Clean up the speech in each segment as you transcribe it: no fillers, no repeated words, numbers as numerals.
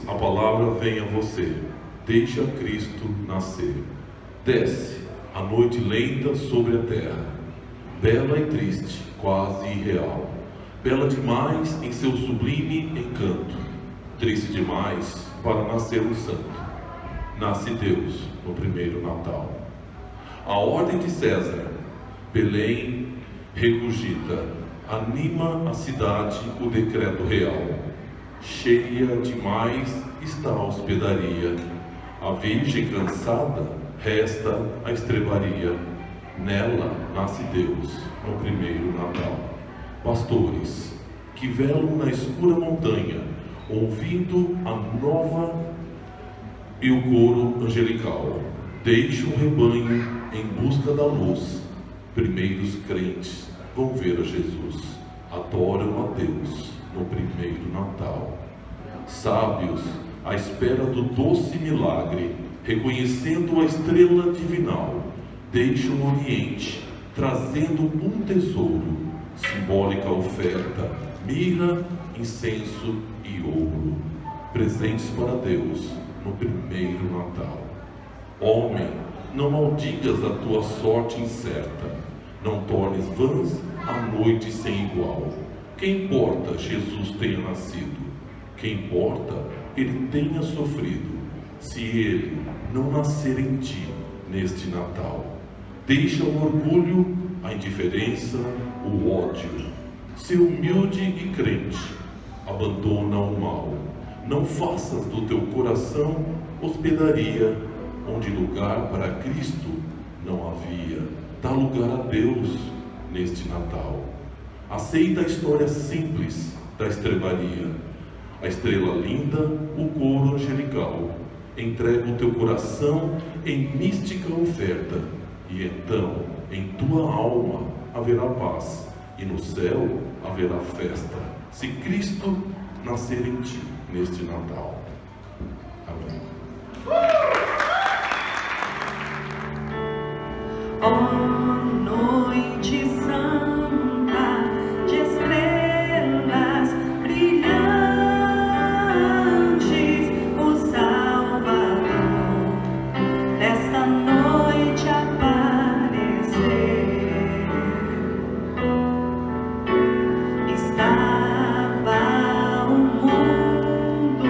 a palavra vem a você. Deixa Cristo nascer. Desce a noite lenta sobre a terra, bela e triste, quase irreal. Bela demais em seu sublime encanto, triste demais para nascer um santo. Nasce Deus no primeiro Natal. A ordem de César, Belém regurgita, anima a cidade o decreto real. Cheia demais está a hospedaria, a virgem cansada resta a estrebaria. Nela nasce Deus no primeiro Natal. Pastores que velam na escura montanha, ouvindo a nova e o coro angelical, deixam o rebanho em busca da luz. Primeiros crentes vão ver a Jesus, adoram a Deus no primeiro Natal. Sábios à espera do doce milagre, reconhecendo a estrela divinal, deixam o Oriente, trazendo um tesouro, simbólica oferta, mirra, incenso e ouro, presentes para Deus no primeiro Natal. Homem, não maldigas a tua sorte incerta, não tornes vãs a noite sem igual. Que importa Jesus tenha nascido? Que importa ele tenha sofrido, se ele não nascer em ti neste Natal? Deixa o orgulho, a indiferença, o ódio. Ser humilde e crente, abandona o mal. Não faças do teu coração hospedaria, onde lugar para Cristo não havia. Dá lugar a Deus neste Natal. Aceita a história simples da estrebaria, a estrela linda, o coro angelical. Entrega o teu coração em mística oferta, e então em tua alma haverá paz, e no céu haverá festa, se Cristo nascer em ti neste Natal. Amém. Ó noite santa de estrelas brilhantes, o Salvador esta noite apareceu. Estava o mundo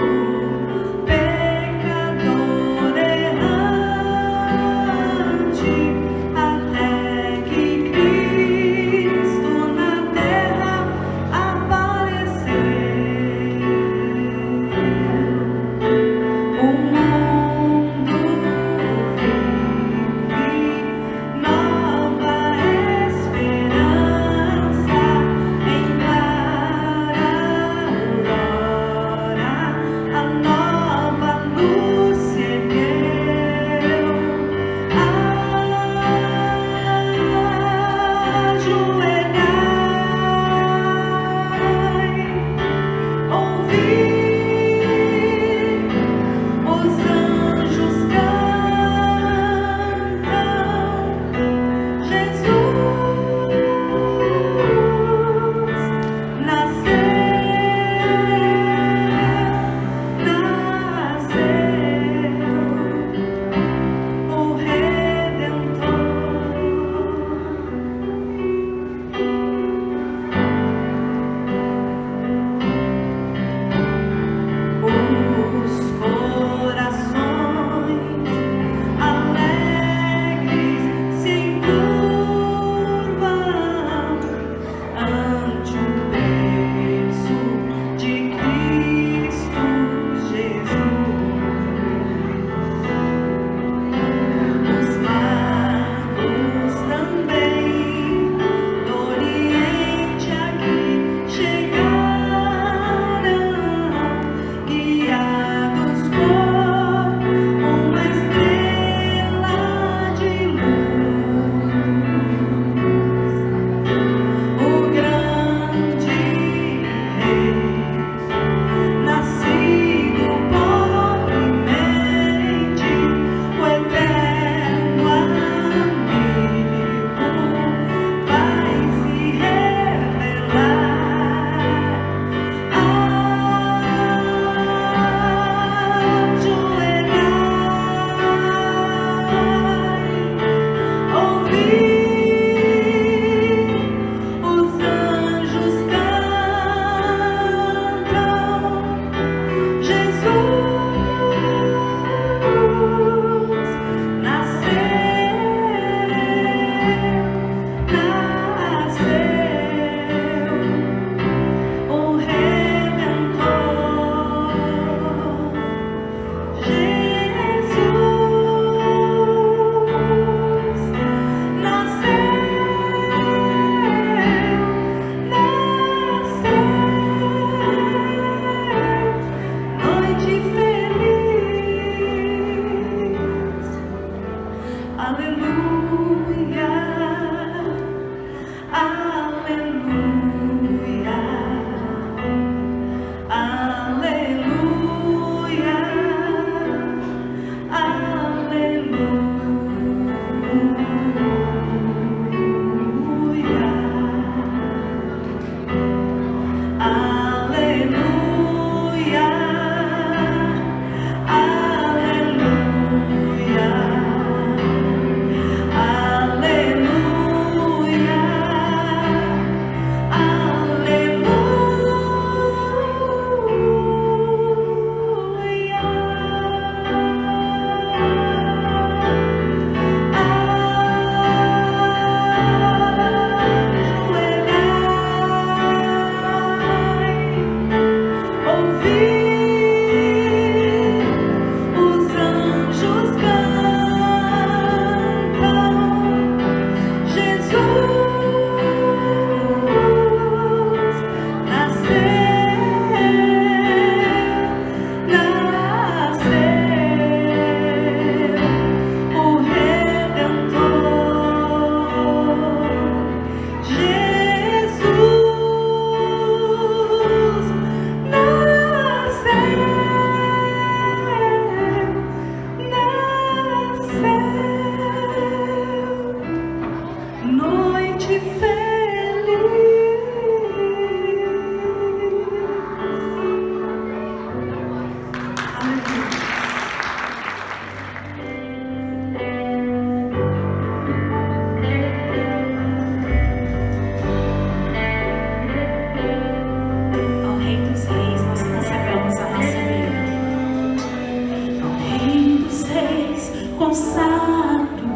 consagro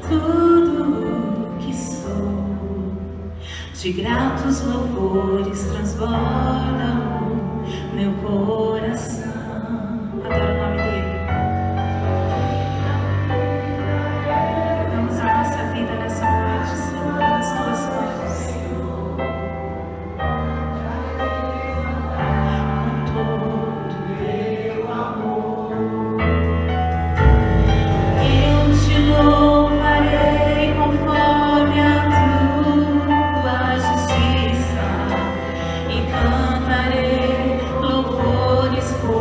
tudo que sou. De gratos louvores transborda o meu coração. Adoro o nome dele. Vamos a nossa vida nessa noite, Senhor, nas tuas mãos. Com todo teu amor, eu te louvarei conforme a tua justiça e cantarei louvores por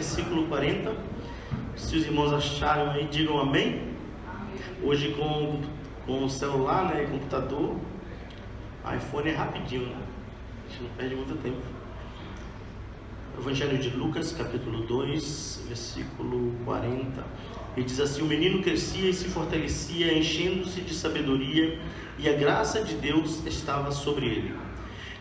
versículo 40. Se os irmãos acharam aí, digam amém. Hoje com o celular, né, computador, iPhone é rapidinho, né? A gente não perde muito tempo. Evangelho de Lucas, capítulo 2, versículo 40. Ele diz assim: o menino crescia e se fortalecia, enchendo-se de sabedoria, e a graça de Deus estava sobre ele.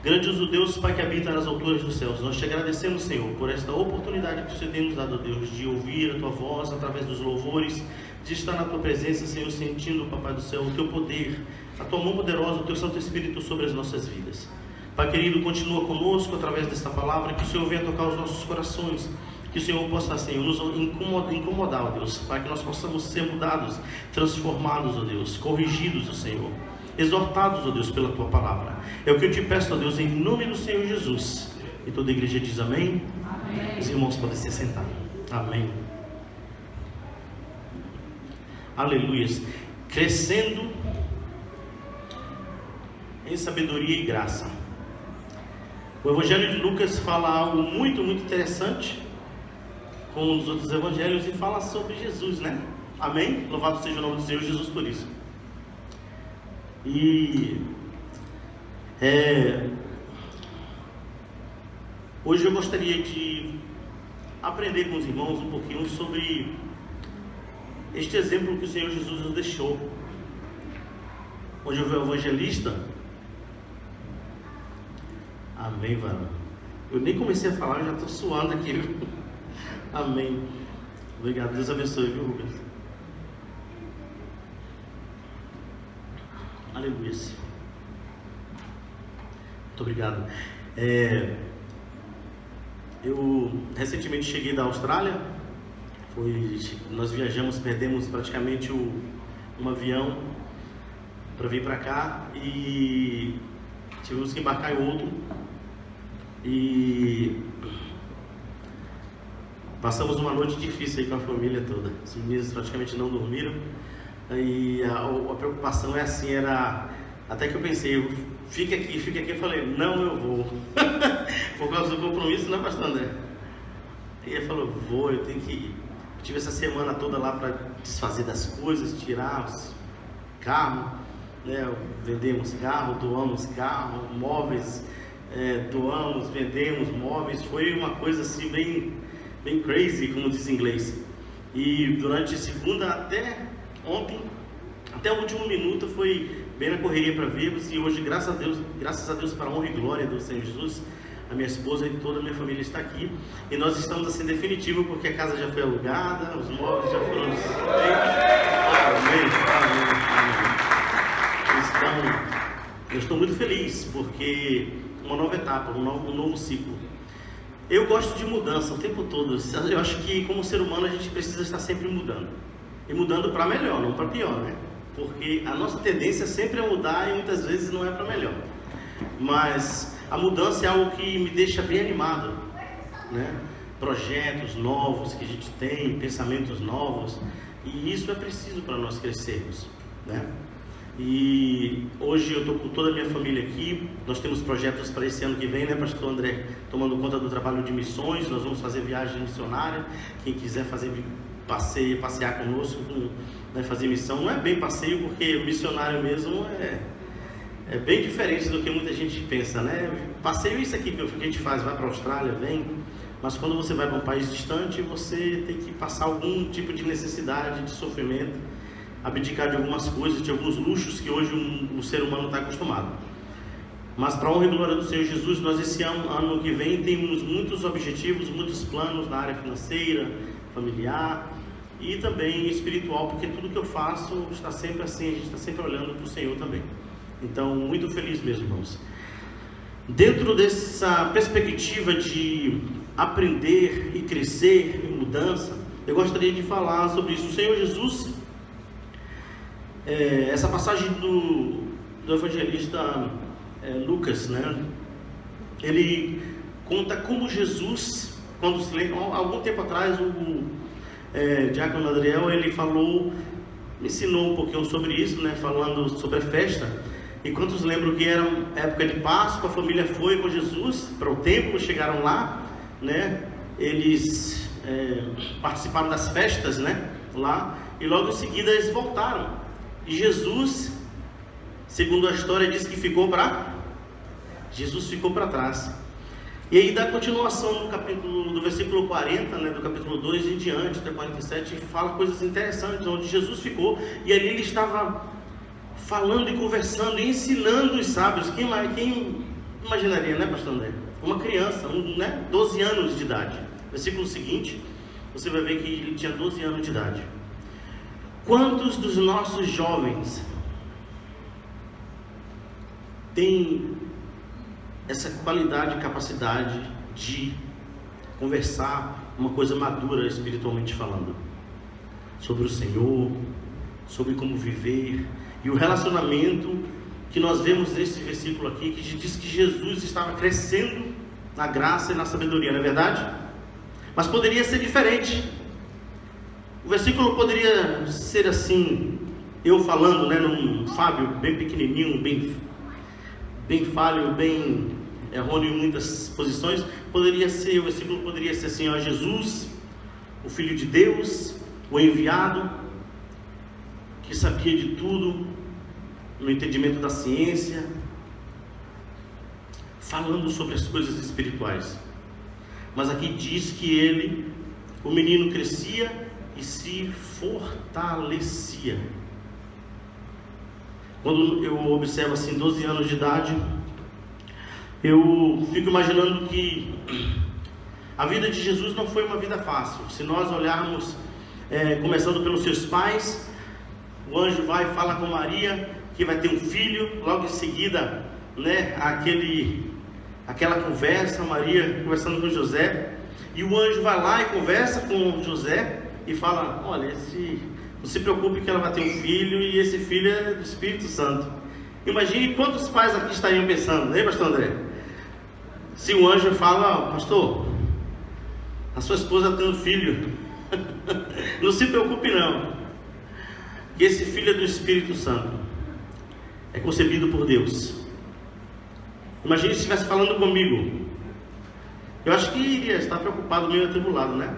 Grandioso Deus, Pai que habita nas alturas dos céus, nós te agradecemos, Senhor, por esta oportunidade que o Senhor tem nos dado, Deus, de ouvir a Tua voz através dos louvores, de estar na Tua presença, Senhor, sentindo, Papai do céu, o Teu poder, a Tua mão poderosa, o Teu Santo Espírito sobre as nossas vidas. Pai querido, continua conosco através desta palavra, que o Senhor venha tocar os nossos corações, que o Senhor possa, Senhor, nos incomodar, ó Deus, para que nós possamos ser mudados, transformados, ó Deus, corrigidos, ó Senhor, exortados, ó Deus, pela Tua palavra. É o que eu te peço, ó Deus, em nome do Senhor Jesus. E toda a igreja diz amém. Amém. Os irmãos podem se sentar. Amém. Aleluias. Crescendo em sabedoria e graça. O Evangelho de Lucas fala algo muito, muito interessante com os outros evangelhos e fala sobre Jesus, né? Amém? Louvado seja o nome do Senhor Jesus por isso. E hoje eu gostaria de aprender com os irmãos um pouquinho sobre este exemplo que o Senhor Jesus nos deixou. Hoje eu vi o evangelista. Amém, varão. Eu nem comecei a falar, eu já estou suando aqui, viu? Amém. Obrigado, Deus abençoe, viu, Rubens? Aleluia. Muito obrigado. Eu recentemente cheguei da Austrália. Nós viajamos, perdemos praticamente um avião para vir para cá e tivemos que embarcar em outro. E passamos uma noite difícil aí com a família toda. Os meninos praticamente não dormiram. E a preocupação é assim, até que eu pensei, fica aqui, eu falei, não, eu vou. Por causa do compromisso, né, pastor André? E ele falou, eu tenho que ir. Eu tive essa semana toda lá para desfazer das coisas, tirar os carros, né? Vendemos carro, doamos carro, móveis, doamos, vendemos móveis. Foi uma coisa assim bem crazy, como diz em inglês. E durante segunda até ontem, até o último minuto, foi bem na correria para vermos. E hoje, graças a Deus, para a honra e glória do Senhor Jesus, a minha esposa e toda a minha família está aqui. E nós estamos assim definitivo, porque a casa já foi alugada, os móveis já foram feitos. Então, eu estou muito feliz, porque uma nova etapa, um novo ciclo. Eu gosto de mudança o tempo todo. Eu acho que como ser humano a gente precisa estar sempre mudando. E mudando para melhor, não para pior, né? Porque a nossa tendência sempre é mudar e muitas vezes não é para melhor. Mas a mudança é algo que me deixa bem animado, né? Projetos novos que a gente tem, pensamentos novos. E isso é preciso para nós crescermos, né? E hoje eu estou com toda a minha família aqui. Nós temos projetos para esse ano que vem, né, pastor André? Tomando conta do trabalho de missões, nós vamos fazer viagem missionária. Quem quiser fazer passear conosco, né, fazer missão, não é bem passeio, porque o missionário mesmo é bem diferente do que muita gente pensa, né? Passeio é isso aqui que a gente faz, vai para a Austrália, vem. Mas quando você vai para um país distante, você tem que passar algum tipo de necessidade, de sofrimento, abdicar de algumas coisas, de alguns luxos que hoje o ser humano está acostumado. Mas para a honra e glória do Senhor Jesus, nós esse ano que vem temos muitos objetivos, muitos planos na área financeira, familiar e também espiritual, porque tudo que eu faço está sempre assim, a gente está sempre olhando para o Senhor também. Então, muito feliz mesmo, irmãos. Dentro dessa perspectiva de aprender e crescer em mudança, eu gostaria de falar sobre isso. O Senhor Jesus, essa passagem do evangelista Lucas, né? Ele conta como Jesus, quando se lembra, algum tempo atrás, o diácono Adriel, ele me ensinou um pouquinho sobre isso, né? Falando sobre a festa. E quantos lembram que era época de Páscoa, a família foi com Jesus para o templo, chegaram lá, né? Eles participaram das festas, né, lá, e logo em seguida eles voltaram. E Jesus, segundo a história, diz que Jesus ficou para trás. E aí dá continuação do versículo 40, né, do capítulo 2 em diante, até 47, fala coisas interessantes, onde Jesus ficou, e ali ele estava falando e conversando e ensinando os sábios. Quem imaginaria, né, pastor André? Uma criança, 12 anos de idade. Versículo seguinte, você vai ver que ele tinha 12 anos de idade. Quantos dos nossos jovens têm essa qualidade e capacidade de conversar uma coisa madura espiritualmente falando? Sobre o Senhor, sobre como viver, e o relacionamento que nós vemos nesse versículo aqui, que diz que Jesus estava crescendo na graça e na sabedoria, não é verdade? Mas poderia ser diferente. O versículo poderia ser assim, eu falando, né, num Fábio bem pequenininho, bem falho, bem errôneo em muitas posições. O versículo poderia ser assim, ó, Jesus, o Filho de Deus, o enviado, que sabia de tudo, no entendimento da ciência, falando sobre as coisas espirituais. Mas aqui diz que o menino crescia e se fortalecia. Quando eu observo assim, 12 anos de idade, eu fico imaginando que a vida de Jesus não foi uma vida fácil. Se nós olharmos, começando pelos seus pais, o anjo vai e fala com Maria que vai ter um filho, logo em seguida, né, aquela conversa, Maria conversando com José, e o anjo vai lá e conversa com José e fala: olha, não se preocupe que ela vai ter um filho, e esse filho é do Espírito Santo. Imagine quantos pais aqui estariam pensando, hein, pastor André? Se o anjo fala: pastor, a sua esposa tem um filho, não se preocupe não, que esse filho é do Espírito Santo, é concebido por Deus. Imagine se estivesse falando comigo. Eu acho que iria estar preocupado, meio atribulado, né?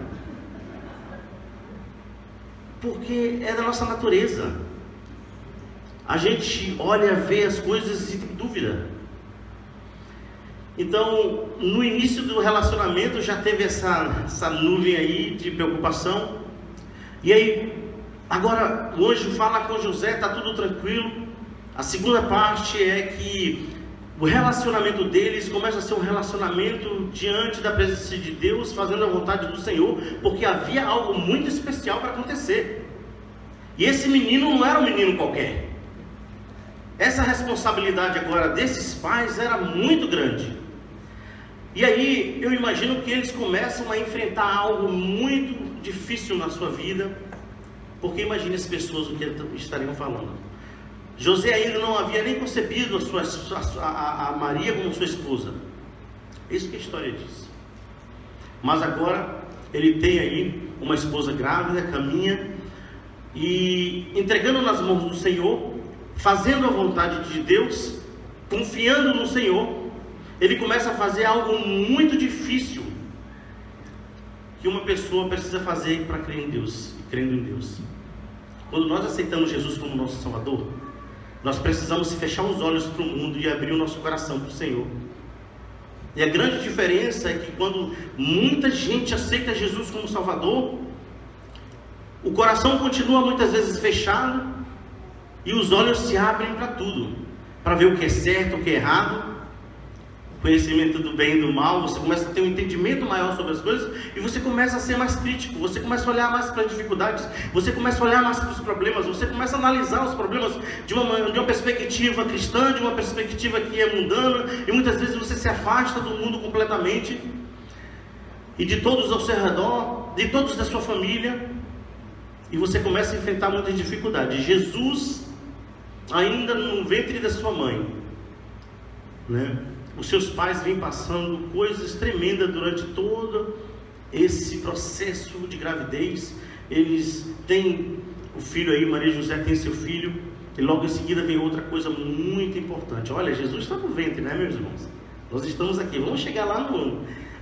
Porque é da nossa natureza. A gente olha, vê as coisas e tem dúvida. Então, no início do relacionamento já teve essa nuvem aí de preocupação. E aí, agora o anjo fala com José, está tudo tranquilo. A segunda parte é que o relacionamento deles começa a ser um relacionamento diante da presença de Deus, fazendo a vontade do Senhor, porque havia algo muito especial para acontecer. E esse menino não era um menino qualquer. Essa responsabilidade agora desses pais era muito grande. E aí eu imagino que eles começam a enfrentar algo muito difícil na sua vida, porque imagine as pessoas o que estariam falando. José ainda não havia nem concebido a Maria como sua esposa. É isso que a história diz. Mas agora ele tem aí uma esposa grávida, caminha, e entregando nas mãos do Senhor, fazendo a vontade de Deus, confiando no Senhor, ele começa a fazer algo muito difícil que uma pessoa precisa fazer para crer em Deus, crendo em Deus. Quando nós aceitamos Jesus como nosso Salvador, nós precisamos fechar os olhos para o mundo e abrir o nosso coração para o Senhor. E a grande diferença é que quando muita gente aceita Jesus como Salvador, o coração continua muitas vezes fechado e os olhos se abrem para tudo, para ver o que é certo, o que é errado, conhecimento do bem e do mal. Você começa a ter um entendimento maior sobre as coisas e você começa a ser mais crítico, você começa a olhar mais para as dificuldades, você começa a olhar mais para os problemas, você começa a analisar os problemas de uma perspectiva cristã, de uma perspectiva que é mundana, e muitas vezes você se afasta do mundo completamente e de todos ao seu redor, de todos da sua família, e você começa a enfrentar muitas dificuldades. Jesus, ainda no ventre da sua mãe, né? Os seus pais vêm passando coisas tremendas durante todo esse processo de gravidez. Eles têm o filho aí, Maria e José tem seu filho, e logo em seguida vem outra coisa muito importante. Olha, Jesus está no ventre, né, meus irmãos? Nós estamos aqui, vamos chegar lá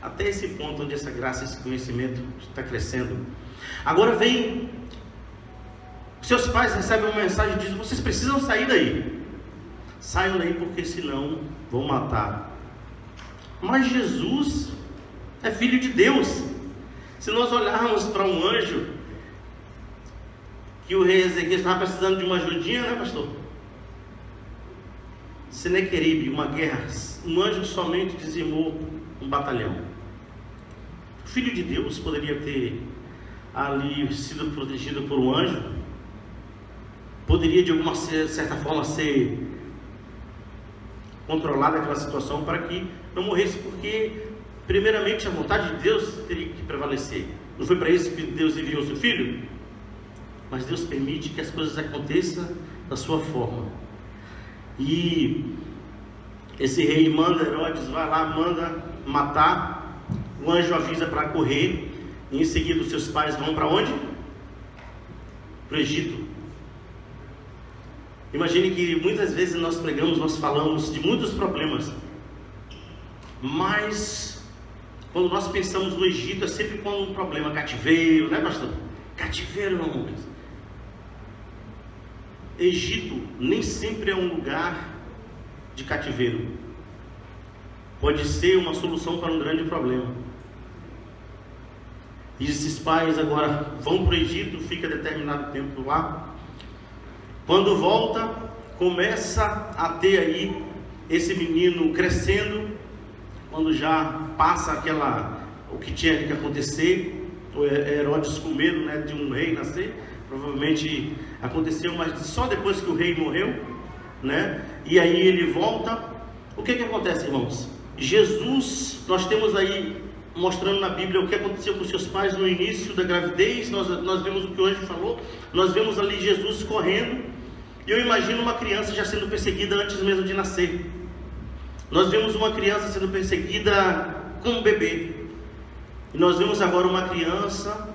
até esse ponto onde essa graça, esse conhecimento está crescendo. Agora vem, seus pais recebem uma mensagem e dizem: vocês precisam sair daí. Saiam daí porque senão vão matar. Mas Jesus é filho de Deus. Se nós olharmos para um anjo, que o rei Ezequias estava precisando de uma ajudinha, né, pastor? Senequeribe, uma guerra, um anjo que somente dizimou um batalhão. O filho de Deus poderia ter ali sido protegido por um anjo, poderia de alguma certa forma ser controlada aquela situação para que não morresse, porque primeiramente a vontade de Deus teria que prevalecer. Não foi para isso que Deus enviou o seu filho? Mas Deus permite que as coisas aconteçam da sua forma. E esse rei manda, Herodes vai lá, manda matar. O anjo avisa para correr. E em seguida os seus pais vão para onde? Para o Egito. Imagine que muitas vezes nós pregamos, nós falamos de muitos problemas, mas quando nós pensamos no Egito é sempre com um problema, cativeiro, né, pastor? Cativeiro, não. Egito nem sempre é um lugar de cativeiro. Pode ser uma solução para um grande problema. E esses pais agora vão para o Egito, fica determinado tempo lá. Quando volta, começa a ter aí esse menino crescendo. Quando já passa o que tinha que acontecer, o Herodes com medo, né, de um rei nascer, provavelmente aconteceu, mas só depois que o rei morreu, né? E aí ele volta. O que acontece, irmãos? Jesus, nós temos aí mostrando na Bíblia o que aconteceu com seus pais no início da gravidez. Nós vemos o que o anjo falou, nós vemos ali Jesus correndo. E eu imagino uma criança já sendo perseguida antes mesmo de nascer. Nós vemos uma criança sendo perseguida como um bebê. E nós vemos agora uma criança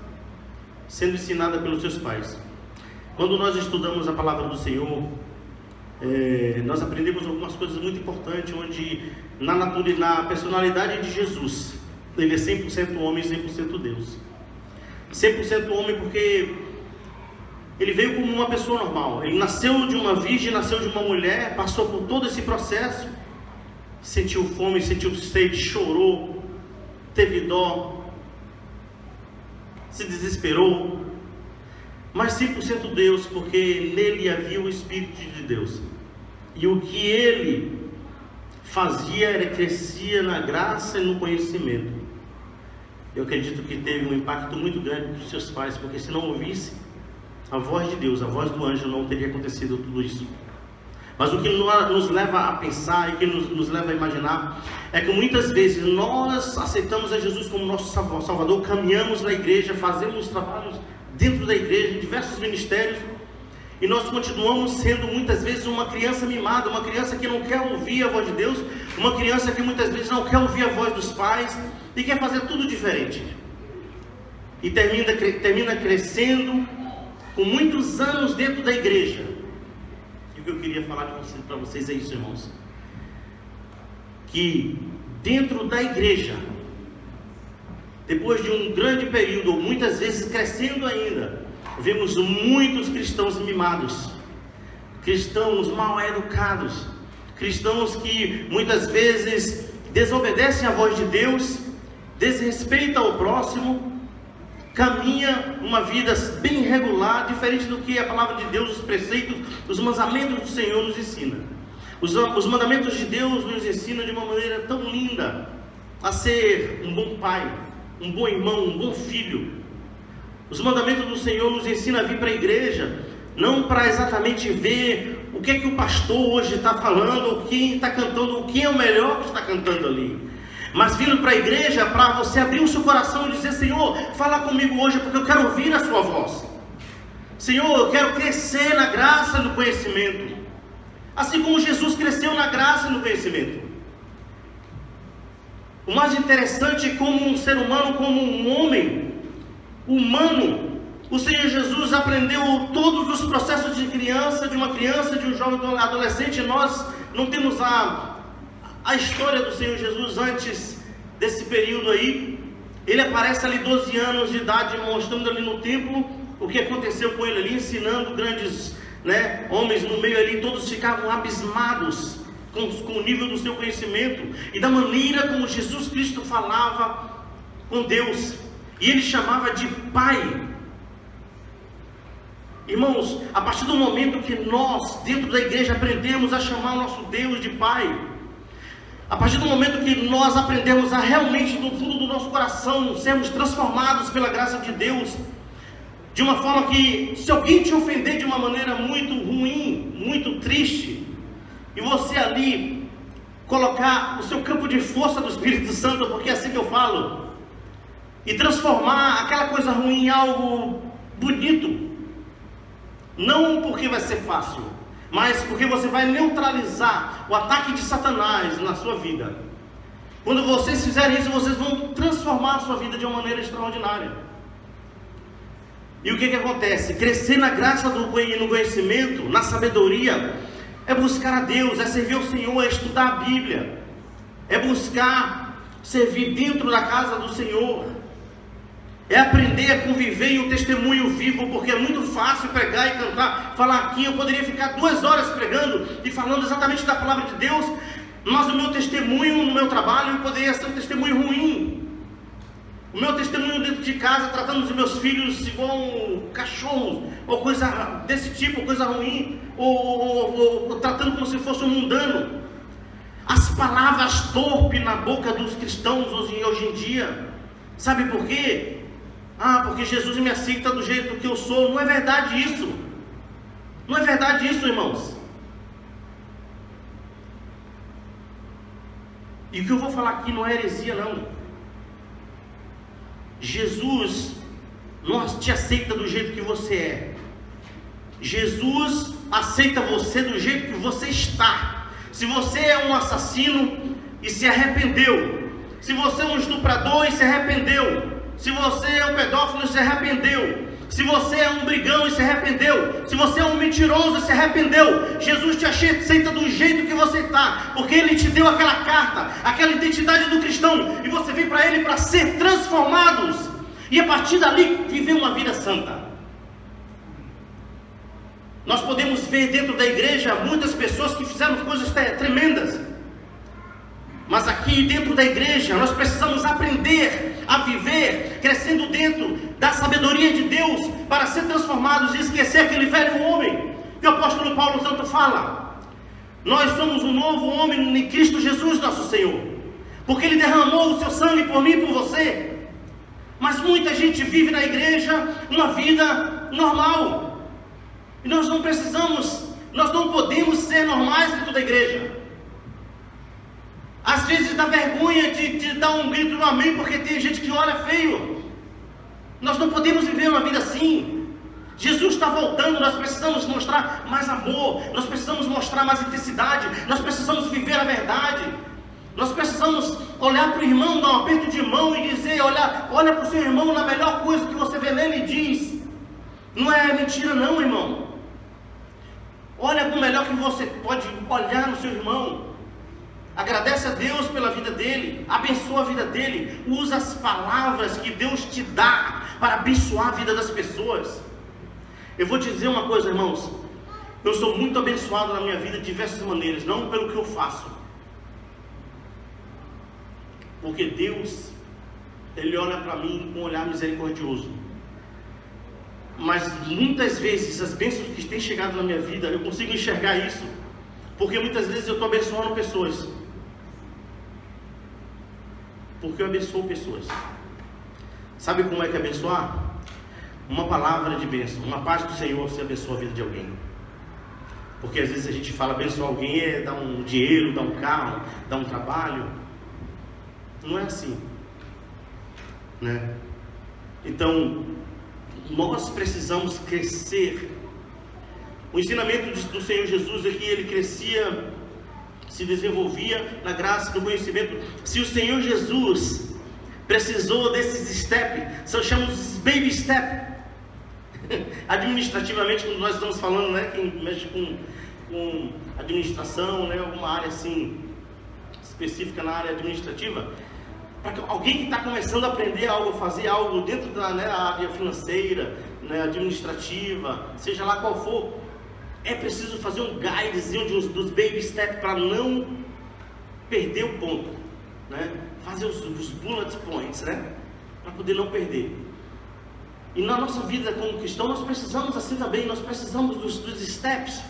sendo ensinada pelos seus pais. Quando nós estudamos a palavra do Senhor, nós aprendemos algumas coisas muito importantes, onde na personalidade de Jesus, ele é 100% homem e 100% Deus. 100% homem porque ele veio como uma pessoa normal. Ele nasceu de uma virgem, nasceu de uma mulher, passou por todo esse processo, sentiu fome, sentiu sede, chorou, teve dó, se desesperou, mas 100% Deus, porque nele havia o Espírito de Deus. E o que ele fazia era crescia na graça e no conhecimento. Eu acredito que teve um impacto muito grande dos seus pais, porque se não ouvisse a voz de Deus, a voz do anjo, não teria acontecido tudo isso. Mas o que nos leva a pensar e que nos leva a imaginar é que muitas vezes nós aceitamos a Jesus como nosso Salvador, caminhamos na igreja, fazemos trabalhos dentro da igreja, diversos ministérios, e nós continuamos sendo muitas vezes uma criança mimada, uma criança que não quer ouvir a voz de Deus, uma criança que muitas vezes não quer ouvir a voz dos pais e quer fazer tudo diferente. E termina crescendo com muitos anos dentro da igreja. E o que eu queria falar para vocês é isso, irmãos. Que dentro da igreja, depois de um grande período, ou muitas vezes crescendo ainda, vemos muitos cristãos mimados, cristãos mal educados, cristãos que muitas vezes desobedecem à voz de Deus, desrespeitam o próximo, caminha uma vida bem irregular, diferente do que a palavra de Deus, os preceitos, os mandamentos do Senhor nos ensina. Os mandamentos de Deus nos ensinam de uma maneira tão linda a ser um bom pai, um bom irmão, um bom filho. Os mandamentos do Senhor nos ensinam a vir para a igreja, não para exatamente ver o que é que o pastor hoje está falando, ou quem está cantando, quem é o melhor que está cantando ali, mas vindo para a igreja para você abrir o seu coração e dizer: Senhor, fala comigo hoje, porque eu quero ouvir a sua voz. Senhor, eu quero crescer na graça e no conhecimento, assim como Jesus cresceu na graça e no conhecimento. O mais interessante é como um ser humano, como um homem humano, o Senhor Jesus aprendeu todos os processos de uma criança, de um jovem, de um adolescente. Nós não temos a história do Senhor Jesus antes desse período aí, ele aparece ali 12 anos de idade, mostrando ali no templo o que aconteceu com ele ali, ensinando grandes, homens no meio ali, todos ficavam abismados com o nível do seu conhecimento e da maneira como Jesus Cristo falava com Deus, e ele chamava de Pai. Irmãos, a partir do momento que nós, dentro da igreja, aprendemos a chamar o nosso Deus de Pai, a partir do momento que nós aprendemos a realmente, do fundo do nosso coração, sermos transformados pela graça de Deus, de uma forma que, se alguém te ofender de uma maneira muito ruim, muito triste, e você ali colocar o seu campo de força do Espírito Santo, porque é assim que eu falo, e transformar aquela coisa ruim em algo bonito, não porque vai ser fácil, mas porque você vai neutralizar o ataque de Satanás na sua vida. Quando vocês fizerem isso, vocês vão transformar a sua vida de uma maneira extraordinária. E o que acontece? Crescer na graça no conhecimento, na sabedoria, é buscar a Deus, é servir ao Senhor, é estudar a Bíblia, é buscar servir dentro da casa do Senhor, é aprender a conviver em um testemunho vivo, porque é muito fácil pregar e cantar, falar aqui. Eu poderia ficar 2 horas pregando e falando exatamente da palavra de Deus, mas o meu testemunho no meu trabalho poderia ser um testemunho ruim. O meu testemunho dentro de casa, tratando os meus filhos igual cachorros, ou coisa desse tipo, coisa ruim, ou tratando como se fosse um mundano. As palavras torpes na boca dos cristãos hoje em dia. Sabe por quê? Porque Jesus me aceita do jeito que eu sou. Não é verdade isso. Não é verdade isso, irmãos. E o que eu vou falar aqui não é heresia, não. Jesus não te aceita do jeito que você é. Jesus aceita você do jeito que você está. Se você é um assassino e se arrependeu, se você é um estuprador e se arrependeu, se você é um pedófilo e se arrependeu, se você é um brigão e se arrependeu, se você é um mentiroso e se arrependeu, Jesus te aceita do jeito que você está, porque Ele te deu aquela carta, aquela identidade do cristão, e você vem para Ele para ser transformados, e a partir dali viver uma vida santa. Nós podemos ver dentro da igreja muitas pessoas que fizeram coisas tremendas, mas aqui dentro da igreja nós precisamos aprender a viver, crescendo dentro da sabedoria de Deus, para ser transformados e esquecer aquele velho homem que o apóstolo Paulo tanto fala. Nós somos um novo homem em Cristo Jesus nosso Senhor, porque Ele derramou o seu sangue por mim e por você. Mas muita gente vive na igreja uma vida normal, e nós não podemos ser normais dentro da igreja. Às vezes dá vergonha de dar um grito no amém, porque tem gente que olha feio. Nós não podemos viver uma vida assim. Jesus está voltando, nós precisamos mostrar mais amor, nós precisamos mostrar mais intensidade, nós precisamos viver a verdade. Nós precisamos olhar para o irmão, dar um aperto de mão e dizer, olha para o seu irmão na melhor coisa que você vê nele e diz. Não é mentira não, irmão. Olha para o melhor que você pode olhar no seu irmão. Agradece a Deus pela vida dele, abençoa a vida dele, usa as palavras que Deus te dá para abençoar a vida das pessoas. Eu vou te dizer uma coisa, irmãos, eu sou muito abençoado na minha vida de diversas maneiras, não pelo que eu faço, porque Deus, Ele olha para mim com um olhar misericordioso, mas muitas vezes as bênçãos que têm chegado na minha vida, eu consigo enxergar isso, porque muitas vezes eu estou abençoando pessoas, porque eu abençoo pessoas. Sabe como é que é abençoar? Uma palavra de bênção, uma paz do Senhor, você abençoa a vida de alguém. Porque às vezes a gente fala abençoar alguém é dar um dinheiro, dar um carro, dar um trabalho. Não é assim, né? Então nós precisamos crescer. O ensinamento do Senhor Jesus é que Ele crescia, se desenvolvia na graça do conhecimento. Se o Senhor Jesus precisou desses steps, são chamados baby step. Administrativamente, quando nós estamos falando, né, quem mexe com administração, né, alguma área assim específica na área administrativa, Para que alguém que está começando a aprender algo, fazer algo dentro da área financeira, né, administrativa, seja lá qual for, é preciso fazer um guidezinho dos baby steps para não perder o ponto, né? Fazer os bullet points, né? Para poder não perder. E na nossa vida como cristão nós precisamos assim também, nós precisamos dos steps.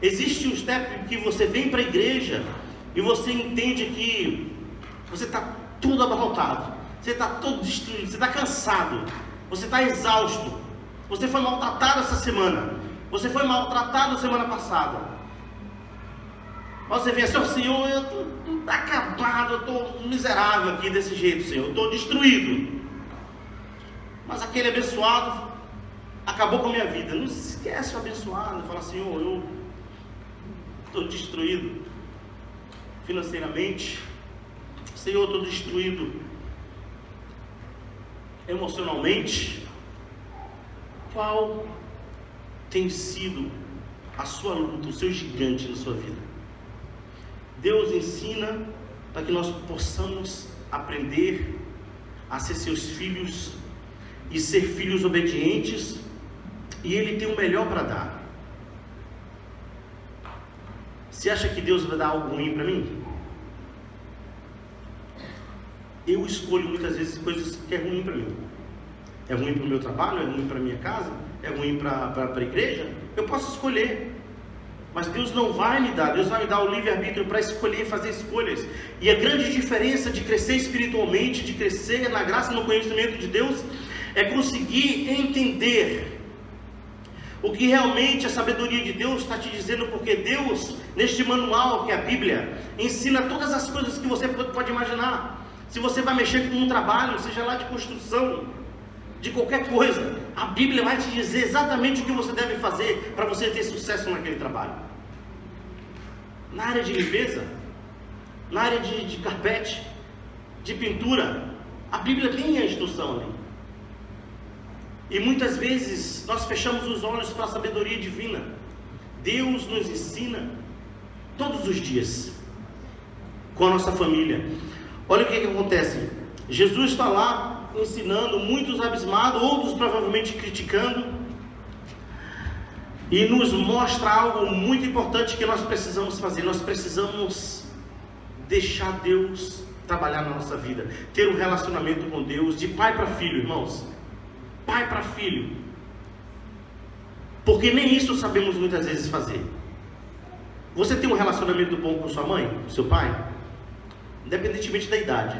Existe um step que você vem para a igreja e você entende que você está tudo abarrotado, você está todo destruído, você está cansado, você está exausto, você foi maltratado essa semana, você foi maltratado semana passada. Você vê assim, Senhor, eu estou acabado, eu estou miserável aqui desse jeito, Senhor, eu estou destruído. Mas aquele abençoado acabou com a minha vida. Não esquece o abençoado, fala, Senhor, eu estou destruído financeiramente, Senhor, eu estou destruído emocionalmente. Qual tem sido a sua luta, o seu gigante na sua vida? Deus ensina para que nós possamos aprender a ser seus filhos e ser filhos obedientes, e Ele tem o melhor para dar. Você acha que Deus vai dar algo ruim para mim? Eu escolho muitas vezes coisas que é ruim para mim. É ruim para o meu trabalho, é ruim para a minha casa, é ruim para a igreja. Eu posso escolher, mas Deus não vai me dar. Deus vai me dar o livre-arbítrio para escolher e fazer escolhas. E a grande diferença de crescer espiritualmente, de crescer na graça e no conhecimento de Deus, é conseguir entender o que realmente a sabedoria de Deus está te dizendo, porque Deus, neste manual que é a Bíblia, ensina todas as coisas que você pode imaginar. Se você vai mexer com um trabalho, seja lá de construção, de qualquer coisa, a Bíblia vai te dizer exatamente o que você deve fazer para você ter sucesso naquele trabalho. Na área de limpeza, na área de carpete, de pintura, a Bíblia tem a instrução ali. E muitas vezes nós fechamos os olhos para a sabedoria divina. Deus nos ensina todos os dias com a nossa família. Olha o que acontece. Jesus está lá ensinando, muitos abismados, outros provavelmente criticando, e nos mostra algo muito importante que nós precisamos fazer. Nós precisamos deixar Deus trabalhar na nossa vida, ter um relacionamento com Deus, de pai para filho, irmãos. Pai para filho, porque nem isso sabemos muitas vezes fazer. Você tem um relacionamento bom com sua mãe, com seu pai? Independentemente da idade.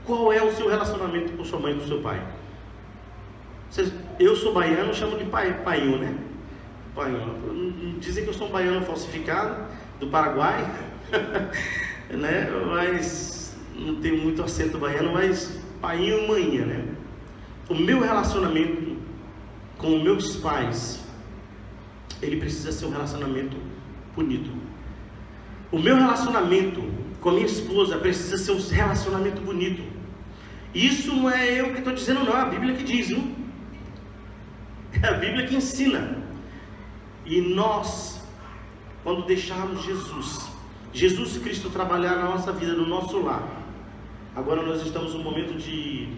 Qual é o seu relacionamento com sua mãe e com seu pai? Eu sou baiano, chamo de painho, né? Painho. Dizem que eu sou um baiano falsificado, do Paraguai, né? Mas não tenho muito acento baiano, mas painho e manhã, né? O meu relacionamento com meus pais, ele precisa ser um relacionamento bonito. O meu relacionamento com a minha esposa precisa ser um relacionamento bonito. Isso não é eu que estou dizendo, não, é a Bíblia que diz, viu? É a Bíblia que ensina. E nós, quando deixarmos Jesus Cristo trabalhar na nossa vida, no nosso lar, agora nós estamos num momento de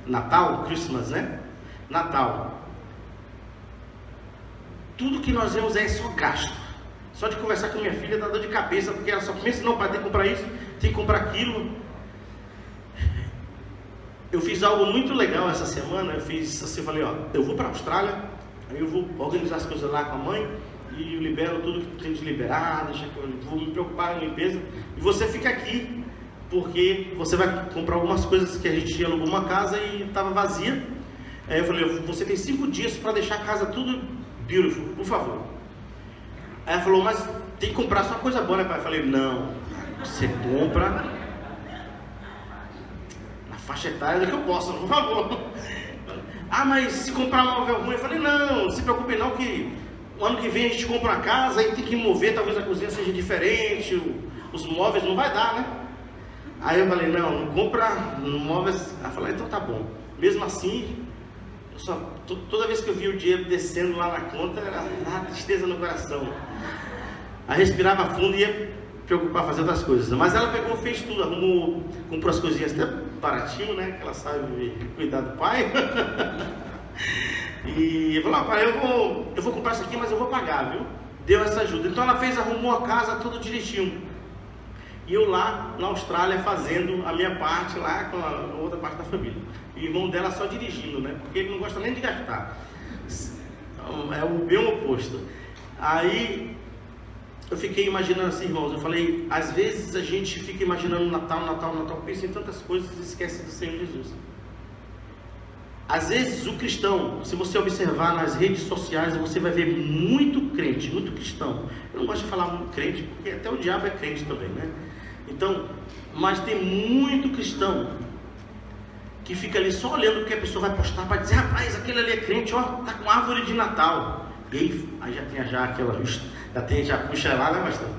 Natal, Christmas, né? Natal. Tudo que nós vemos é só gasto. Só de conversar com minha filha dá dor de cabeça, porque ela só pensa, não, pai, tem que comprar isso, tem que comprar aquilo. Eu fiz algo muito legal essa semana. Eu fiz assim, falei, ó, eu vou para a Austrália, aí eu vou organizar as coisas lá com a mãe, e eu libero tudo que tem de liberar, deixa que eu vou me preocupar com a limpeza, e você fica aqui, porque você vai comprar algumas coisas que a gente alugou uma casa e estava vazia. Aí eu falei, você tem 5 dias para deixar a casa tudo beautiful, por favor. Aí ela falou, mas tem que comprar só coisa boa, né, pai? Eu falei, não, você compra na faixa etária que eu posso, por favor. Ah, mas se comprar móvel ruim, eu falei, não se preocupe não, que o ano que vem a gente compra uma casa e tem que mover, talvez a cozinha seja diferente, os móveis não vai dar, né? Aí eu falei, não compra móveis. Ela falou, então tá bom. Mesmo assim, toda vez que eu via o dinheiro descendo lá na conta, era uma tristeza no coração. Aí respirava fundo e ia preocupar, fazer outras coisas. Mas ela pegou, fez tudo, arrumou, comprou as coisinhas até baratinho, né? Que ela sabe cuidar do pai. E falou, pai, eu vou comprar isso aqui, mas eu vou pagar, viu? Deu essa ajuda. Então ela fez, arrumou a casa tudo direitinho. E eu lá na Austrália fazendo a minha parte lá com a outra parte da família. E o irmão dela só dirigindo, né? Porque ele não gosta nem de gastar. É o bem oposto. Aí eu fiquei imaginando assim, irmãos. Eu falei, às vezes a gente fica imaginando Natal, pensa em tantas coisas e esquece do Senhor Jesus. Às vezes o cristão, se você observar nas redes sociais, você vai ver muito crente, muito cristão. Eu não gosto de falar muito crente, porque até o diabo é crente também, né? Então, mas tem muito cristão que fica ali só olhando o que a pessoa vai postar para dizer, rapaz, aquele ali é crente, ó, tá com árvore de Natal. E aí já tem aquela, já puxa lá, né, pastor?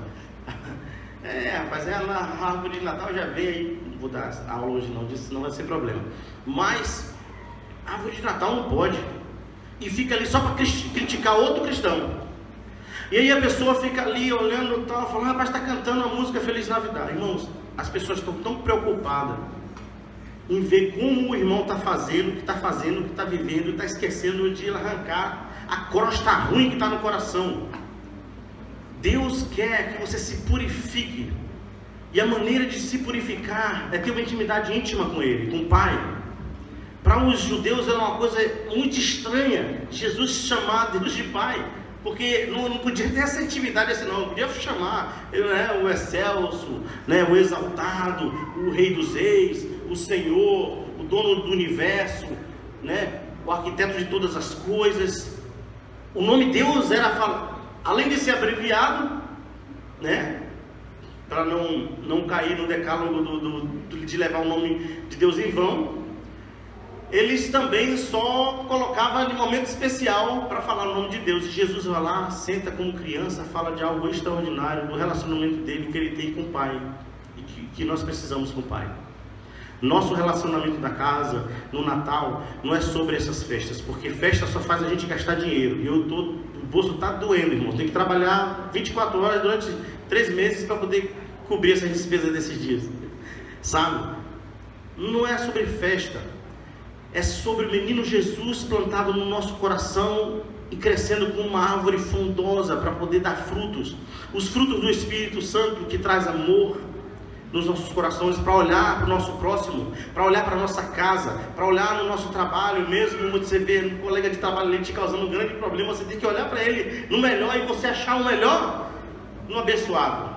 Rapaz, na árvore de Natal já vem aí, não vou dar aula hoje não, disso não vai ser problema. Mas a árvore de Natal não pode. E fica ali só para criticar outro cristão. E aí a pessoa fica ali olhando e tal, falando, rapaz, está cantando a música Feliz Navidade. Irmãos, as pessoas estão tão preocupadas em ver como o irmão está fazendo, o que está fazendo, o que está vivendo, e está esquecendo de arrancar a crosta ruim que está no coração. Deus quer que você se purifique. E a maneira de se purificar é ter uma intimidade íntima com Ele, com o Pai. Para os judeus era uma coisa muito estranha Jesus chamar Deus de Pai, porque não podia ter essa intimidade assim, não podia chamar o excelso, né, o exaltado, o rei dos reis, o Senhor, o dono do universo, né, o arquiteto de todas as coisas. O nome Deus era, além de ser abreviado, né, para não cair no decálogo de levar o nome de Deus em vão, eles também só colocavam em momento especial para falar o nome de Deus. E Jesus vai lá, senta como criança, fala de algo extraordinário, do relacionamento dele que ele tem com o Pai, e que nós precisamos com o Pai. Nosso relacionamento da casa, no Natal, não é sobre essas festas, porque festa só faz a gente gastar dinheiro. E o bolso está doendo, irmão. Tem que trabalhar 24 horas durante 3 meses para poder cobrir essas despesas desses dias, sabe? Não é sobre festa. É sobre o menino Jesus plantado no nosso coração e crescendo como uma árvore frondosa para poder dar frutos. Os frutos do Espírito Santo que traz amor nos nossos corações, para olhar para o nosso próximo, para olhar para a nossa casa, para olhar no nosso trabalho, mesmo você vê um colega de trabalho ali te causando um grande problema, você tem que olhar para ele no melhor e você achar o melhor no abençoado.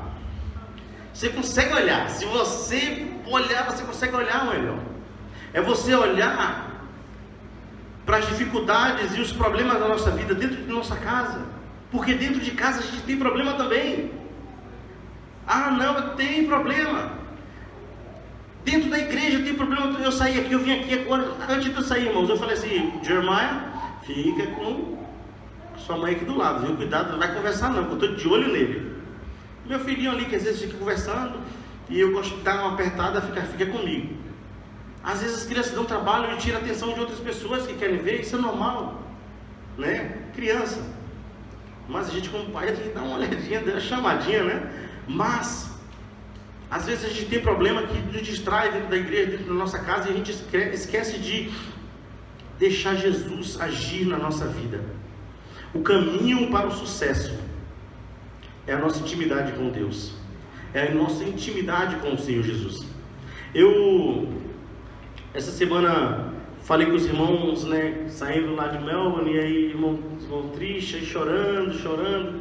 Você consegue olhar, se você olhar, você consegue olhar o melhor. É você olhar para as dificuldades e os problemas da nossa vida dentro de nossa casa. Porque dentro de casa a gente tem problema também. Ah, não, tem problema. Dentro da igreja tem problema. Eu saí aqui, eu vim aqui agora. Antes de eu sair, irmãos, eu falei assim, Jeremiah, fica com sua mãe aqui do lado, viu? Cuidado, não vai conversar não, porque eu estou de olho nele. Meu filhinho ali, que às vezes fica conversando, e eu gosto de dar uma apertada, fica comigo. Às vezes as crianças dão trabalho e tiram a atenção de outras pessoas que querem ver, isso é normal, né? Criança. Mas a gente como pai tem que dar uma olhadinha, dar uma chamadinha, né? Mas, às vezes a gente tem problema que nos distrai dentro da igreja, dentro da nossa casa, e a gente esquece de deixar Jesus agir na nossa vida. O caminho para o sucesso é a nossa intimidade com Deus, é a nossa intimidade com o Senhor Jesus. Essa semana falei com os irmãos, né, saindo lá de Melbourne, e aí irmão triste, aí chorando,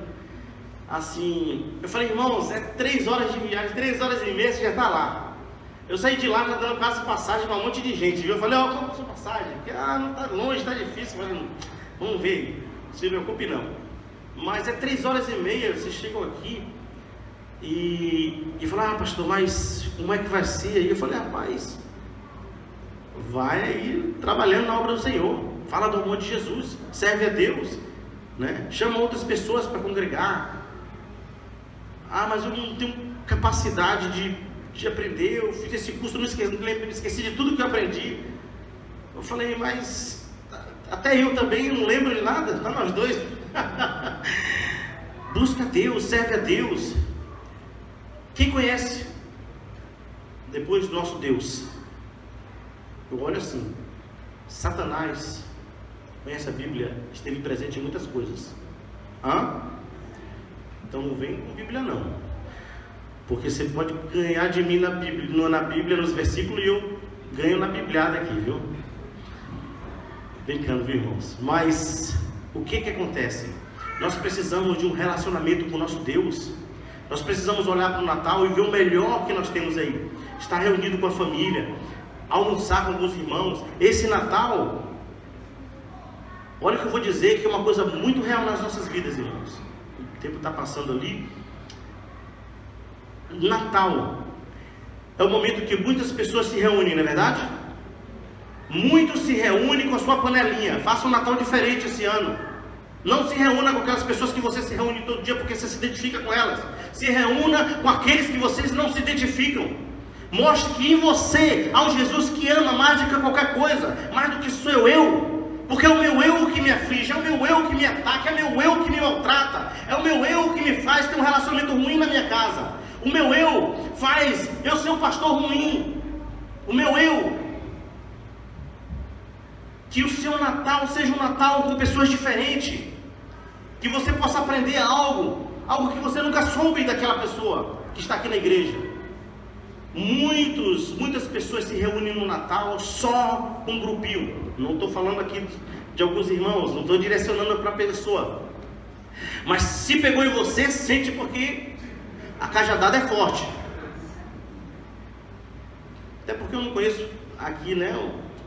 assim, eu falei, irmãos, é 3 horas de viagem, 3 horas e meia, você já está lá. Eu saí de lá já dando quase passagem para um monte de gente, viu? Eu falei, compra a sua passagem, porque não está longe, está difícil, falei, vamos ver, não se preocupe não. Mas é 3 horas e meia, vocês chegam aqui, e falaram, pastor, mas como é que vai ser? E eu falei, rapaz, vai aí trabalhando na obra do Senhor, fala do amor de Jesus, serve a Deus, né? Chama outras pessoas para congregar. Mas eu não tenho capacidade de aprender, eu fiz esse curso, não esqueci de tudo que eu aprendi. Eu falei, mas até eu também não lembro de nada, tá nós dois. Busca a Deus, serve a Deus. Quem conhece depois do nosso Deus? Eu olho assim, Satanás, conhece a Bíblia, esteve presente em muitas coisas. Então não vem com Bíblia não, porque você pode ganhar de mim na Bíblia, nos versículos, e eu ganho na Bibliada aqui, viu? Brincando, viu, irmãos? Mas o que acontece? Nós precisamos de um relacionamento com o nosso Deus. Nós precisamos olhar para o Natal e ver o melhor que nós temos aí. Estar reunido com a família, almoçar com alguns irmãos. Esse Natal, olha o que eu vou dizer, que é uma coisa muito real nas nossas vidas, irmãos. O tempo está passando ali. Natal é o momento que muitas pessoas se reúnem, não é verdade? Muitos se reúnem com a sua panelinha. Faça um Natal diferente esse ano. Não se reúna com aquelas pessoas que você se reúne todo dia porque você se identifica com elas. Se reúna com aqueles que vocês não se identificam. Mostre que em você há um Jesus que ama mais do que qualquer coisa, mais do que sou eu. Porque é o meu eu que me aflige, é o meu eu que me ataca, é o meu eu que me maltrata, é o meu eu que me faz ter um relacionamento ruim na minha casa. O meu eu faz eu ser um pastor ruim. O meu eu. Que o seu Natal seja um Natal com pessoas diferentes. Que você possa aprender algo que você nunca soube daquela pessoa que está aqui na igreja. Muitas pessoas se reúnem no Natal só com um grupinho. Não estou falando aqui de alguns irmãos, não estou direcionando para a pessoa. Mas se pegou em você, sente, porque a cajadada é forte. Até porque eu não conheço aqui, né?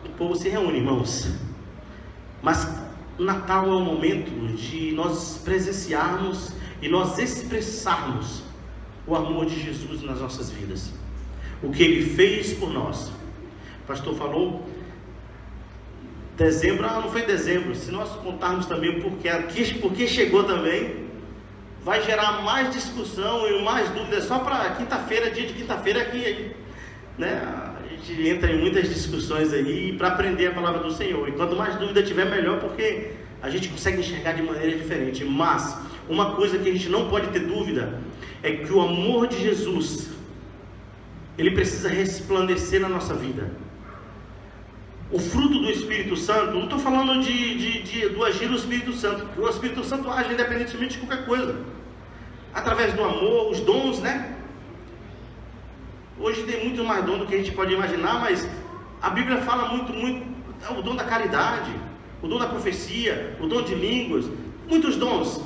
O povo se reúne, irmãos. Mas Natal é o momento de nós presenciarmos e nós expressarmos o amor de Jesus nas nossas vidas. O que Ele fez por nós. O pastor falou, dezembro, não foi dezembro. Se nós contarmos também porque chegou também, vai gerar mais discussão e mais dúvidas. Só para quinta-feira, dia de quinta-feira aqui, né? A gente entra em muitas discussões aí para aprender a palavra do Senhor. E quanto mais dúvida tiver, melhor, porque a gente consegue enxergar de maneira diferente. Mas uma coisa que a gente não pode ter dúvida é que o amor de Jesus, ele precisa resplandecer na nossa vida. O fruto do Espírito Santo, não estou falando do agir do Espírito Santo, porque o Espírito Santo age independentemente de qualquer coisa, através do amor, os dons, né? Hoje tem muito mais dom do que a gente pode imaginar, mas a Bíblia fala muito, o dom da caridade, o dom da profecia, o dom de línguas, muitos dons.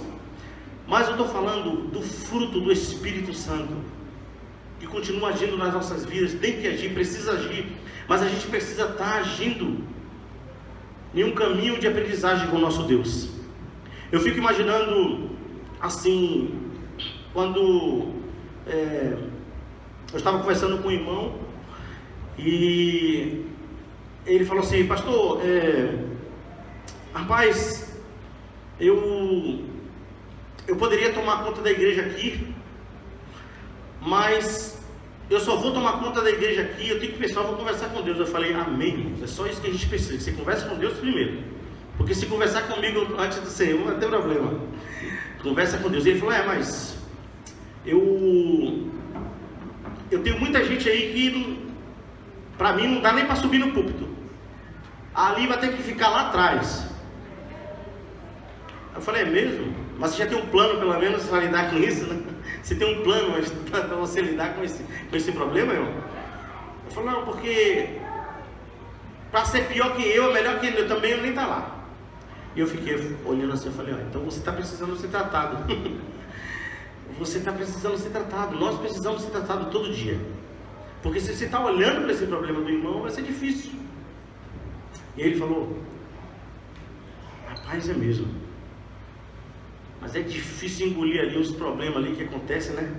Mas eu estou falando do fruto do Espírito Santo, que continua agindo nas nossas vidas. Tem que agir, precisa agir, mas a gente precisa estar agindo em um caminho de aprendizagem com o nosso Deus. Eu fico imaginando assim, quando eu estava conversando com um irmão e ele falou assim: pastor, rapaz, eu poderia tomar conta da igreja aqui, mas eu só vou tomar conta da igreja aqui, eu tenho que pensar, eu vou conversar com Deus. Eu falei: amém, irmãos, é só isso que a gente precisa, que você converse com Deus primeiro, porque se conversar comigo antes do Senhor, não vai ter problema. Conversa com Deus. E ele falou: mas eu tenho muita gente aí que para mim não dá nem para subir no púlpito, ali vai ter que ficar lá atrás. Eu falei: é mesmo? Mas você já tem um plano pelo menos para lidar com isso, né? Você tem um plano para você lidar com esse problema, irmão? Eu falei: não, porque para ser pior que eu, é melhor que eu também, eu nem tá lá. E eu fiquei olhando assim, eu falei: então você está precisando ser tratado. Você está precisando ser tratado, nós precisamos ser tratados todo dia. Porque se você está olhando para esse problema do irmão, vai ser difícil. E ele falou: rapaz, é mesmo. Mas é difícil engolir ali os problemas ali que acontecem, né?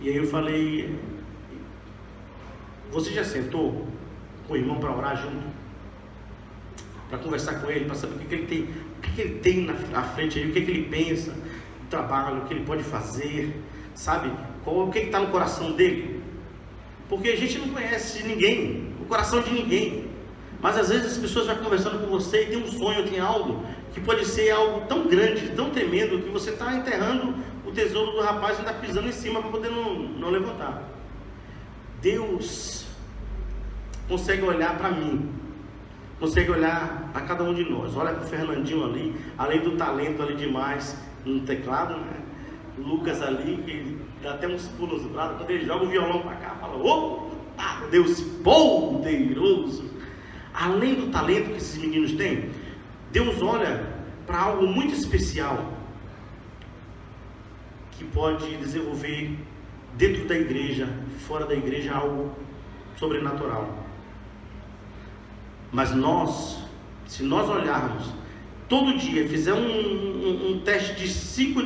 E aí eu falei: você já sentou com o irmão para orar junto? Para conversar com ele, para saber o que ele tem na frente aí, o que ele pensa, o trabalho, o que ele pode fazer, sabe? O que está no coração dele? Porque a gente não conhece ninguém, o coração de ninguém. Mas às vezes as pessoas vão conversando com você e tem um sonho, tem algo que pode ser algo tão grande, tão tremendo, que você está enterrando o tesouro do rapaz ainda pisando em cima para poder não levantar. Deus consegue olhar para mim, consegue olhar para cada um de nós. Olha para o Fernandinho ali, além do talento ali demais no teclado, né? Lucas ali, que dá até uns pulos do lado, quando ele joga o violão para cá, fala: "Oh, Deus poderoso!" Além do talento que esses meninos têm, Deus olha para algo muito especial que pode desenvolver dentro da igreja, fora da igreja, algo sobrenatural. Mas nós, se nós olharmos todo dia, fizer um teste de cinco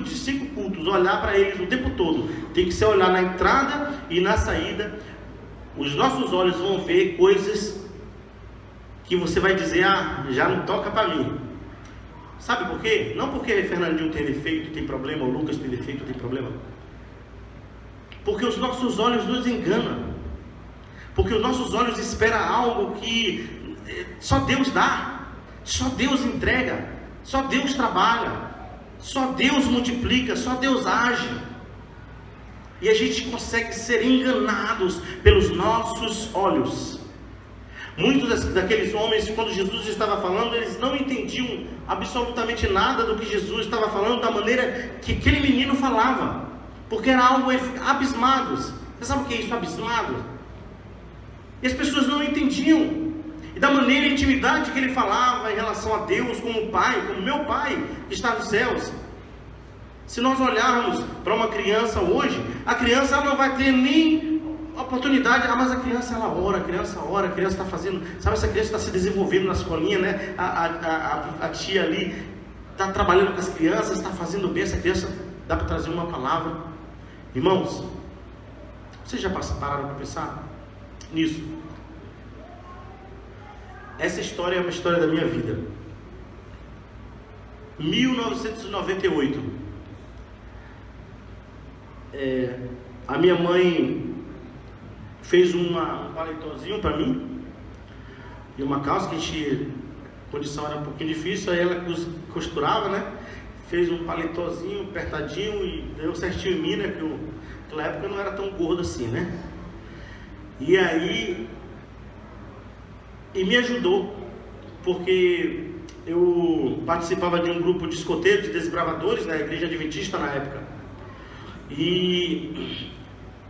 cultos, olhar para eles o tempo todo, tem que ser olhar na entrada e na saída, os nossos olhos vão ver coisas que você vai dizer: "Ah, já não toca para mim." Sabe por quê? Não porque Fernandinho tem defeito, tem problema, ou Lucas tem defeito, tem problema. Porque os nossos olhos nos enganam. Porque os nossos olhos esperam algo que só Deus dá, só Deus entrega, só Deus trabalha, só Deus multiplica, só Deus age. E a gente consegue ser enganados pelos nossos olhos. Muitos daqueles homens, quando Jesus estava falando, eles não entendiam absolutamente nada do que Jesus estava falando, da maneira que aquele menino falava, porque era algo abismados. Você sabe o que é isso, abismado? E as pessoas não entendiam. E da maneira, a intimidade que ele falava em relação a Deus, como Pai, como meu Pai que está nos céus. Se nós olharmos para uma criança hoje, a criança ela não vai ter nem oportunidade. Mas a criança ela ora, a criança está fazendo, sabe, essa criança está se desenvolvendo na escolinha, né? A tia ali está trabalhando com as crianças, está fazendo bem. Essa criança dá para trazer uma palavra. Irmãos, vocês já pararam para pensar nisso? Essa história é uma história da minha vida. 1998, a minha mãe fez um paletózinho para mim e uma calça que a condição era um pouquinho difícil, aí ela costurava, né? Fez um paletózinho apertadinho e deu certinho em mim, né? Porque naquela época eu não era tão gordo assim, né? E aí me ajudou, porque eu participava de um grupo de escoteiros, de desbravadores da igreja adventista na época. E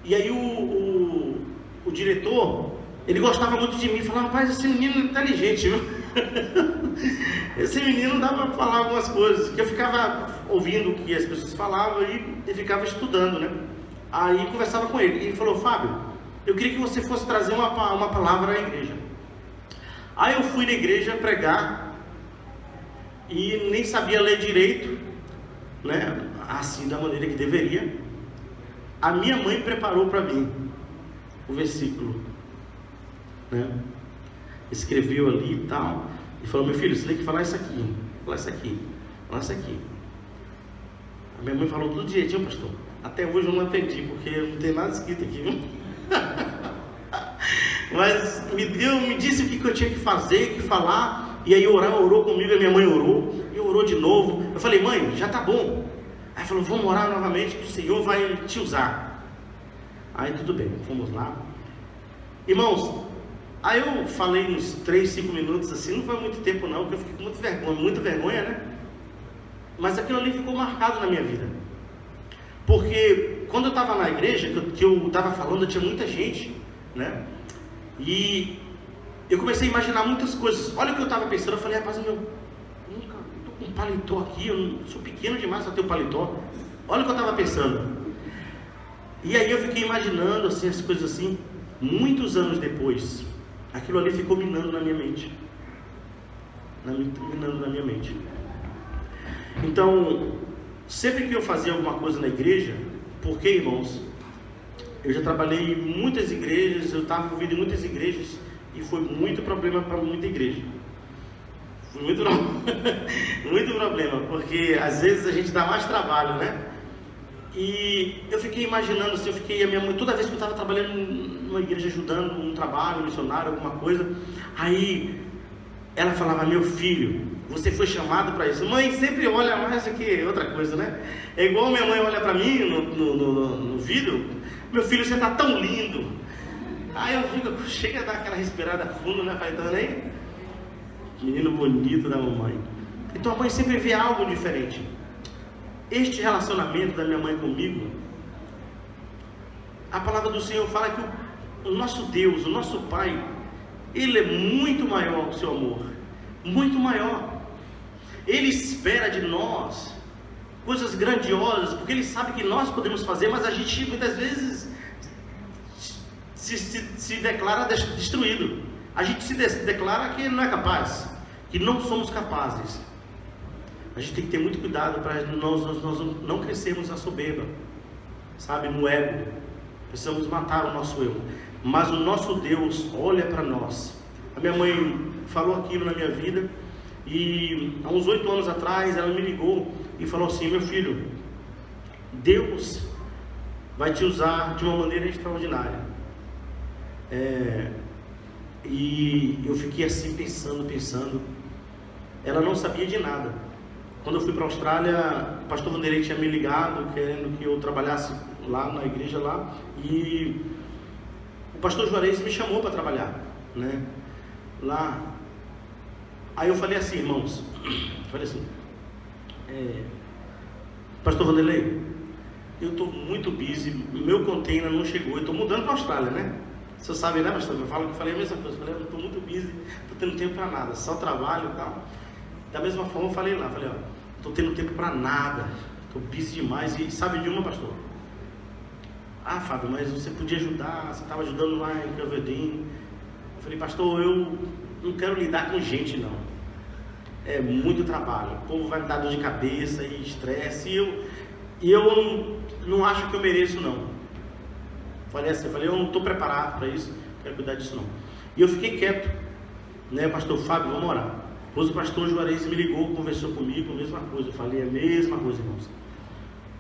aí o diretor, ele gostava muito de mim, falava: "Rapaz, esse menino é inteligente, viu?" Esse menino dá para falar algumas coisas, que eu ficava ouvindo o que as pessoas falavam e ficava estudando, né? Aí conversava com ele, e ele falou: "Fábio, eu queria que você fosse trazer uma palavra à igreja." Aí eu fui na igreja pregar, e nem sabia ler direito, né? Assim, da maneira que deveria. A minha mãe preparou para mim o versículo, né? Escreveu ali e tal, e falou: "Meu filho, você tem que falar isso aqui, falar isso aqui, falar isso aqui." A minha mãe falou tudo direitinho, pastor. Até hoje eu não aprendi, porque não tem nada escrito aqui, viu? Mas me disse o que eu tinha que fazer, que falar. E aí orou comigo, a minha mãe orou, e orou de novo. Eu falei: "Mãe, já tá bom." Aí falou: "Vamos orar novamente, que o Senhor vai te usar." Aí tudo bem, fomos lá. Irmãos, aí eu falei uns 3, 5 minutos assim, não foi muito tempo não, porque eu fiquei com muita vergonha, né? Mas aquilo ali ficou marcado na minha vida. Porque quando eu estava na igreja, que eu estava falando, tinha muita gente, né? E eu comecei a imaginar muitas coisas. Olha o que eu estava pensando, eu falei: "Rapaz, nunca estou com um paletó aqui, eu sou pequeno demais para ter um paletó." Olha o que eu estava pensando. E aí eu fiquei imaginando assim, as coisas assim. Muitos anos depois, aquilo ali ficou minando na minha mente. Minando na minha mente. Então, sempre que eu fazia alguma coisa na igreja, porque, irmãos, eu já trabalhei em muitas igrejas, eu estava envolvido em muitas igrejas, e foi muito problema para muita igreja. Foi muito muito problema, porque às vezes a gente dá mais trabalho, né? E eu fiquei imaginando assim, a minha mãe, toda vez que eu estava trabalhando numa igreja, ajudando um trabalho, um missionário, alguma coisa, aí ela falava: meu filho, você foi chamado para isso. Mãe sempre olha mais do que outra coisa, né? É igual minha mãe olha para mim no vídeo: meu filho, você está tão lindo. Aí eu fico, chega a dar aquela respirada fundo, né? Falei: tá vendo aí? Menino bonito da mamãe. Então a mãe sempre vê algo diferente. Este relacionamento da minha mãe comigo, a palavra do Senhor fala que o nosso Deus, o nosso Pai, Ele é muito maior que o seu amor, muito maior. Ele espera de nós coisas grandiosas, porque Ele sabe que nós podemos fazer, mas a gente muitas vezes se declara destruído. A gente se declara que não é capaz, que não somos capazes. A gente tem que ter muito cuidado para nós não crescermos na soberba, sabe, no ego. Precisamos matar o nosso eu. Mas o nosso Deus olha para nós. A minha mãe falou aquilo na minha vida, e há uns 8 anos atrás ela me ligou e falou assim: meu filho, Deus vai te usar de uma maneira extraordinária. E eu fiquei assim pensando. Ela não sabia de nada. Quando eu fui para a Austrália, o pastor Vanderlei tinha me ligado querendo que eu trabalhasse lá na igreja lá, e o pastor Juarez me chamou para trabalhar, né, lá. Aí eu falei assim: irmãos, pastor Vanderlei, eu estou muito busy, meu container não chegou, eu estou mudando para a Austrália, né? O senhor sabe, né, pastor? Eu falei a mesma coisa. Eu falei: eu estou muito busy, estou tendo tempo para nada, só trabalho e tal. Da mesma forma eu falei lá, ó, estou tendo tempo para nada, estou busy demais. E sabe de uma, pastor? Ah, Fábio, mas você podia ajudar, você estava ajudando lá em Calverdin. Eu falei: pastor, eu não quero lidar com gente, não. É muito trabalho, o povo vai me dar dor de cabeça e estresse, e eu não acho que eu mereço, não. Falei assim, eu não estou preparado para isso, não quero cuidar disso, não. E eu fiquei quieto, né? Pastor Fábio, vamos orar. Depois o pastor Juarez me ligou, conversou comigo, a mesma coisa. Eu falei a mesma coisa, irmãos.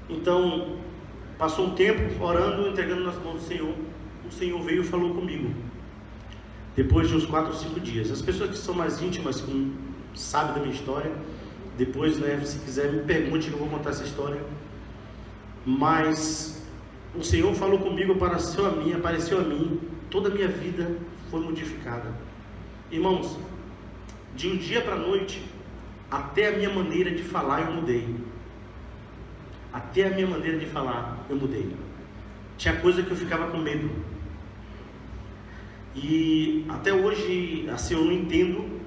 Então, passou um tempo orando, entregando nas mãos do Senhor. O Senhor veio e falou comigo. Depois de uns 4 ou 5 dias. As pessoas que são mais íntimas, sabem da minha história, depois, né, se quiser me pergunte que eu vou contar essa história. Mas o Senhor falou comigo, apareceu a mim, toda a minha vida foi modificada. Irmãos, de um dia para a noite, até a minha maneira de falar eu mudei. Até a minha maneira de falar eu mudei. Tinha coisa que eu ficava com medo. E até hoje, assim, eu não entendo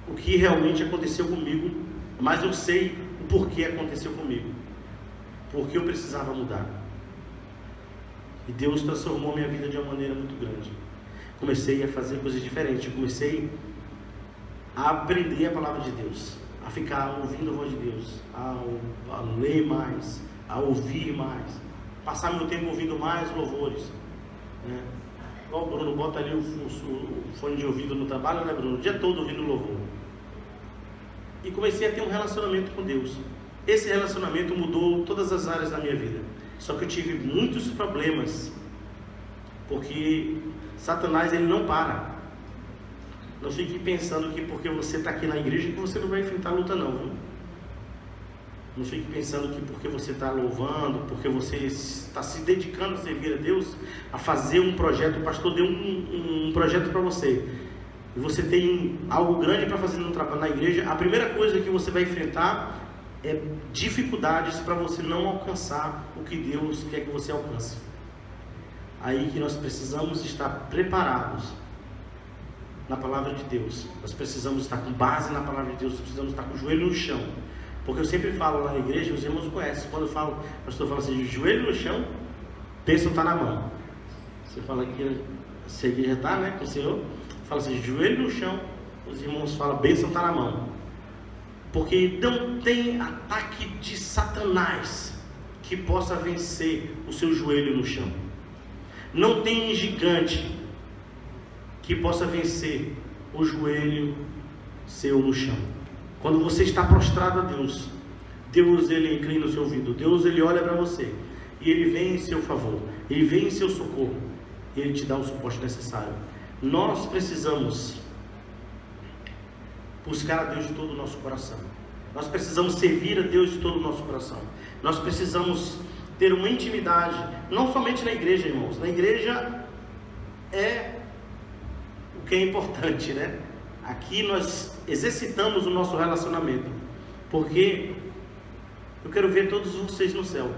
o que realmente aconteceu comigo, mas eu sei o porquê aconteceu comigo. Porque eu precisava mudar. E Deus transformou minha vida de uma maneira muito grande. Comecei a fazer coisas diferentes. Eu comecei a aprender a palavra de Deus, a ficar ouvindo a voz de Deus, a ler mais, a ouvir mais, passar meu tempo ouvindo mais louvores, né? Igual o Bruno bota ali o fone de ouvido no trabalho, né, Bruno? O dia todo ouvindo louvor. E comecei a ter um relacionamento com Deus. Esse relacionamento mudou todas as áreas da minha vida. Só que eu tive muitos problemas, porque Satanás, ele não para. Não fique pensando que porque você está aqui na igreja que você não vai enfrentar a luta, não, viu? Não fique pensando que porque você está louvando, porque você está se dedicando a servir a Deus, a fazer um projeto. O pastor deu um projeto para você, e você tem algo grande para fazer no trabalho na igreja. A primeira coisa que você vai enfrentar é dificuldades para você não alcançar o que Deus quer que você alcance. Aí que nós precisamos estar preparados na palavra de Deus. Nós precisamos estar com base na palavra de Deus. Nós precisamos estar com o joelho no chão. Porque eu sempre falo lá na igreja, os irmãos conhecem. Quando eu falo, o pastor fala assim: joelho no chão, bênção está na mão. Você fala que se a igreja está, né, com o Senhor, fala assim: joelho no chão, os irmãos falam: bênção está na mão. Porque não tem ataque de Satanás que possa vencer o seu joelho no chão. Não tem gigante que possa vencer o joelho seu no chão. Quando você está prostrado a Deus, Deus, ele inclina o seu ouvido, Deus, ele olha para você, e ele vem em seu favor, ele vem em seu socorro, e ele te dá o suporte necessário. Nós precisamos buscar a Deus de todo o nosso coração. Nós precisamos servir a Deus de todo o nosso coração. Nós precisamos ter uma intimidade, não somente na igreja, irmãos. Na igreja é o que é importante, né? Aqui nós exercitamos o nosso relacionamento, porque eu quero ver todos vocês no céu.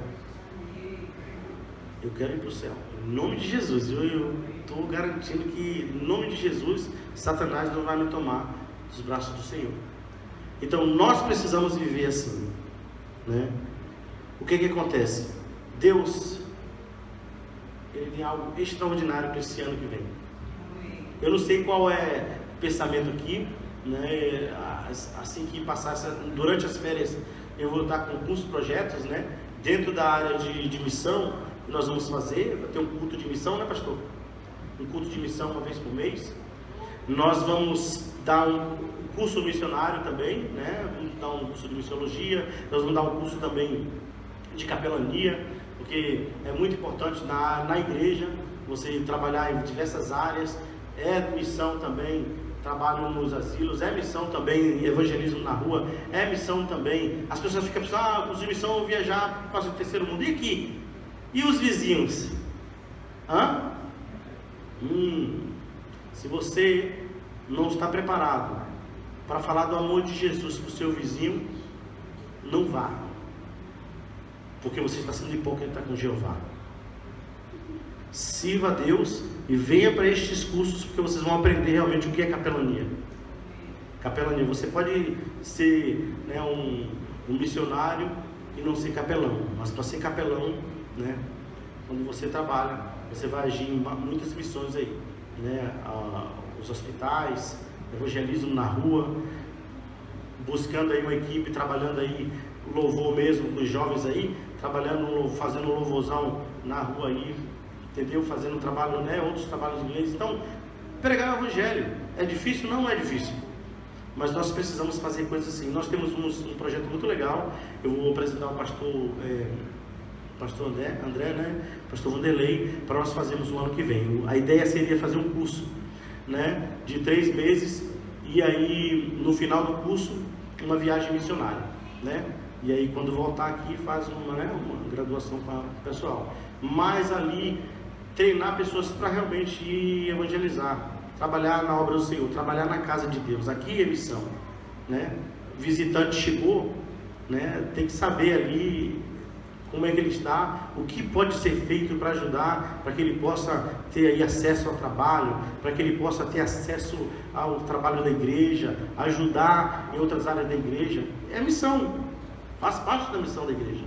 Eu quero ir para o céu, em nome de Jesus. Eu estou garantindo que, em nome de Jesus, Satanás não vai me tomar dos braços do Senhor. Então nós precisamos viver assim, né? O que acontece? Deus, Ele tem algo extraordinário para esse ano que vem. Eu não sei qual é o pensamento aqui, né? Assim que passar durante as férias, eu vou estar com alguns projetos, né? Dentro da área de missão, nós vamos fazer, vai ter um culto de missão, né, pastor? Um culto de missão uma vez por mês. Nós vamos dar um curso missionário também, né? Vamos dar um curso de missiologia, nós vamos dar um curso também de capelania, porque é muito importante na igreja você trabalhar em diversas áreas. É missão também, trabalho nos asilos, é missão também, evangelismo na rua, é missão também. As pessoas ficam pensando, os de missão vão viajar para o terceiro mundo, e aqui? E os vizinhos? Se você não está preparado para falar do amor de Jesus para o seu vizinho, não vá, porque você está sendo hipócrita com Jeová. Sirva a Deus e venha para estes cursos, porque vocês vão aprender realmente o que é capelania. Capelania, você pode ser, né, um missionário e não ser capelão, mas para ser capelão, né, quando você trabalha, você vai agir em muitas missões aí, né, os hospitais, evangelismo na rua, buscando aí uma equipe, trabalhando aí louvor mesmo com os jovens aí, trabalhando, fazendo louvorzão na rua aí, entendeu? Fazendo trabalho, né, outros trabalhos ingleses. Então, pregar o evangelho é difícil? Não é difícil, mas nós precisamos fazer coisas assim. Nós temos um projeto muito legal. Eu vou apresentar o pastor André, né, pastor Vanderlei, para nós fazermos no ano que vem. A ideia seria fazer um curso, né, de 3 meses, e aí no final do curso uma viagem missionária, né, e aí quando voltar aqui faz uma graduação para o pessoal, mas ali treinar pessoas para realmente ir evangelizar, trabalhar na obra do Senhor, trabalhar na casa de Deus. Aqui é missão, né? Visitante chegou, né? Tem que saber ali como é que ele está, o que pode ser feito para ajudar, para que ele possa ter aí acesso ao trabalho, para que ele possa ter acesso ao trabalho da igreja, ajudar em outras áreas da igreja. É missão, faz parte da missão da igreja,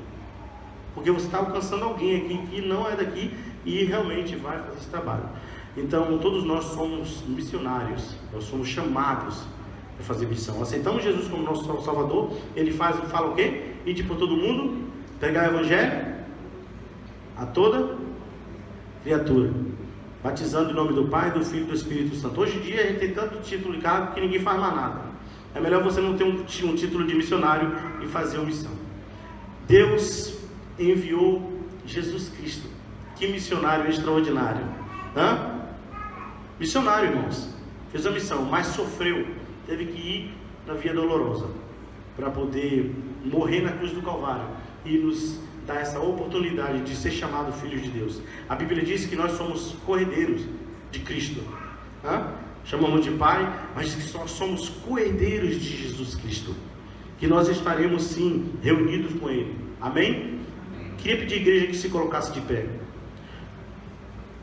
porque você está alcançando alguém aqui que não é daqui e realmente vai fazer esse trabalho. Então todos nós somos missionários, nós somos chamados para fazer missão. Aceitamos Jesus como nosso Salvador. Ele fala o quê? Ir por todo mundo, pregar o evangelho a toda criatura, batizando em nome do Pai, do Filho e do Espírito Santo. Hoje em dia a gente tem tanto título de cargo que ninguém faz mais nada. É melhor você não ter um título de missionário e fazer uma missão. Deus enviou Jesus Cristo. Que missionário extraordinário. Missionário, irmãos, fez a missão, mas sofreu, teve que ir na via dolorosa para poder morrer na cruz do Calvário e nos dar essa oportunidade de ser chamado filhos de Deus. A Bíblia diz que nós somos cordeiros de Cristo. Chamamos de Pai, mas diz que nós somos cordeiros de Jesus Cristo, que nós estaremos sim reunidos com Ele. Amém? Queria pedir à igreja que se colocasse de pé.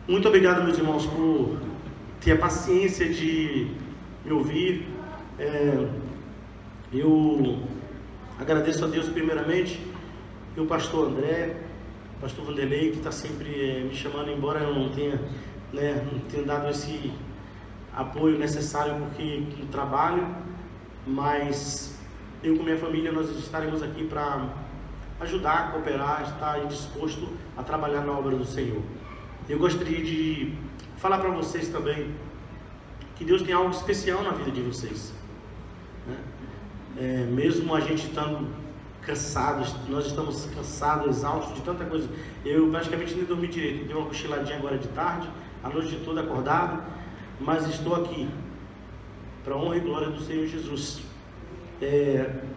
Muito obrigado, meus irmãos, por ter a paciência de me ouvir. Eu agradeço a Deus primeiramente, e o pastor André, o pastor Vanderlei, que está sempre me chamando, embora eu não tenha dado esse apoio necessário porque no trabalho, mas eu com minha família nós estaremos aqui para ajudar, cooperar, estar disposto a trabalhar na obra do Senhor. Eu gostaria de falar para vocês também que Deus tem algo especial na vida de vocês, né? Mesmo a gente estando cansados, nós estamos cansados, exaustos de tanta coisa. Eu praticamente nem dormi direito, dei uma cochiladinha agora de tarde, a noite toda acordado, mas estou aqui para a honra e glória do Senhor Jesus.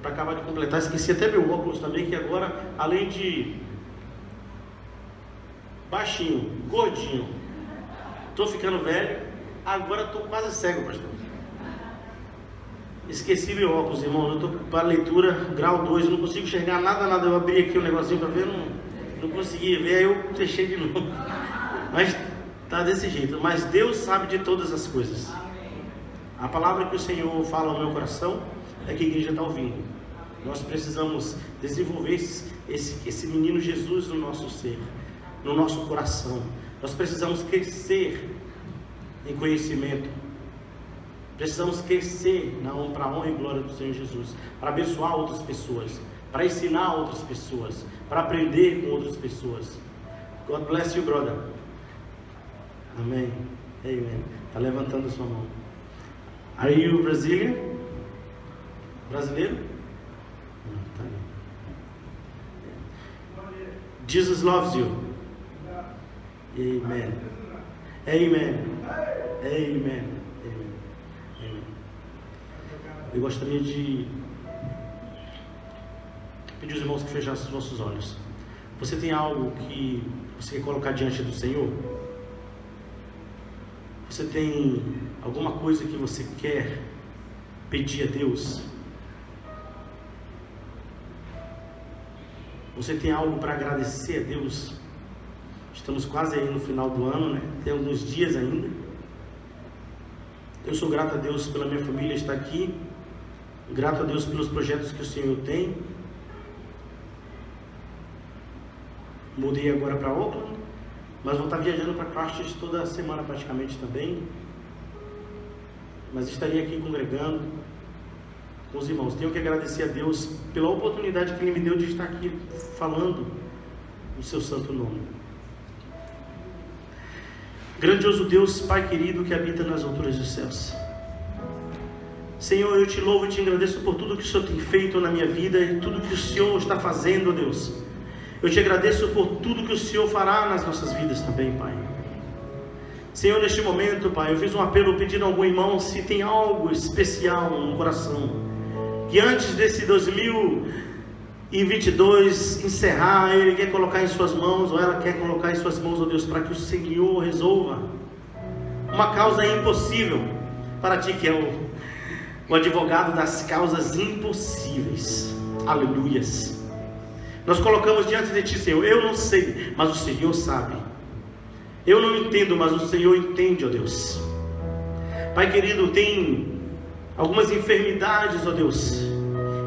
Para acabar de completar, esqueci até meu óculos também, que agora, além de baixinho, gordinho, estou ficando velho, agora estou quase cego, pastor. Esqueci meu óculos, irmão. Eu estou para leitura, grau 2, não consigo enxergar nada. Eu abri aqui o negocinho para ver, não consegui ver, aí eu fechei de novo. Mas tá desse jeito. Mas Deus sabe de todas as coisas. A palavra que o Senhor fala ao meu coração é que a igreja está ouvindo. Nós precisamos desenvolver esse menino Jesus no nosso ser, no nosso coração. Nós precisamos crescer em conhecimento. Precisamos crescer para a honra e glória do Senhor Jesus, para abençoar outras pessoas, para ensinar outras pessoas, para aprender com outras pessoas. God bless you, brother. Amém. Amen. Está levantando a sua mão. Are you Brazilian? Brasileiro? Não, tá bem. Jesus loves you. Amen. Amen. Amen. Eu gostaria de pedir aos irmãos que fechassem os nossos olhos. Você tem algo que você quer colocar diante do Senhor? Você tem alguma coisa que você quer pedir a Deus? Você tem algo para agradecer a Deus? Estamos quase aí no final do ano, né? Tem alguns dias ainda. Eu sou grato a Deus pela minha família estar aqui. Grato a Deus pelos projetos que o Senhor tem. Mudei agora para Oakland, mas vou estar viajando para Christchurch toda semana praticamente também. Mas estaria aqui congregando com os irmãos. Tenho que agradecer a Deus pela oportunidade que Ele me deu de estar aqui falando o seu santo nome. Grandioso Deus, Pai querido que habita nas alturas dos céus. Senhor, eu te louvo e te agradeço por tudo que o Senhor tem feito na minha vida e tudo que o Senhor está fazendo, Deus. Eu te agradeço por tudo que o Senhor fará nas nossas vidas também, Pai. Senhor, neste momento, Pai, eu fiz um apelo pedindo a algum irmão se tem algo especial no coração, que antes desse 2022 encerrar, ele quer colocar em suas mãos, ou ela quer colocar em suas mãos, ó Deus, para que o Senhor resolva uma causa impossível para ti, que é o advogado das causas impossíveis. Aleluias. Nós colocamos diante de ti, Senhor. Eu não sei, mas o Senhor sabe. Eu não entendo, mas o Senhor entende, ó Deus. Pai querido, tem algumas enfermidades, ó Deus.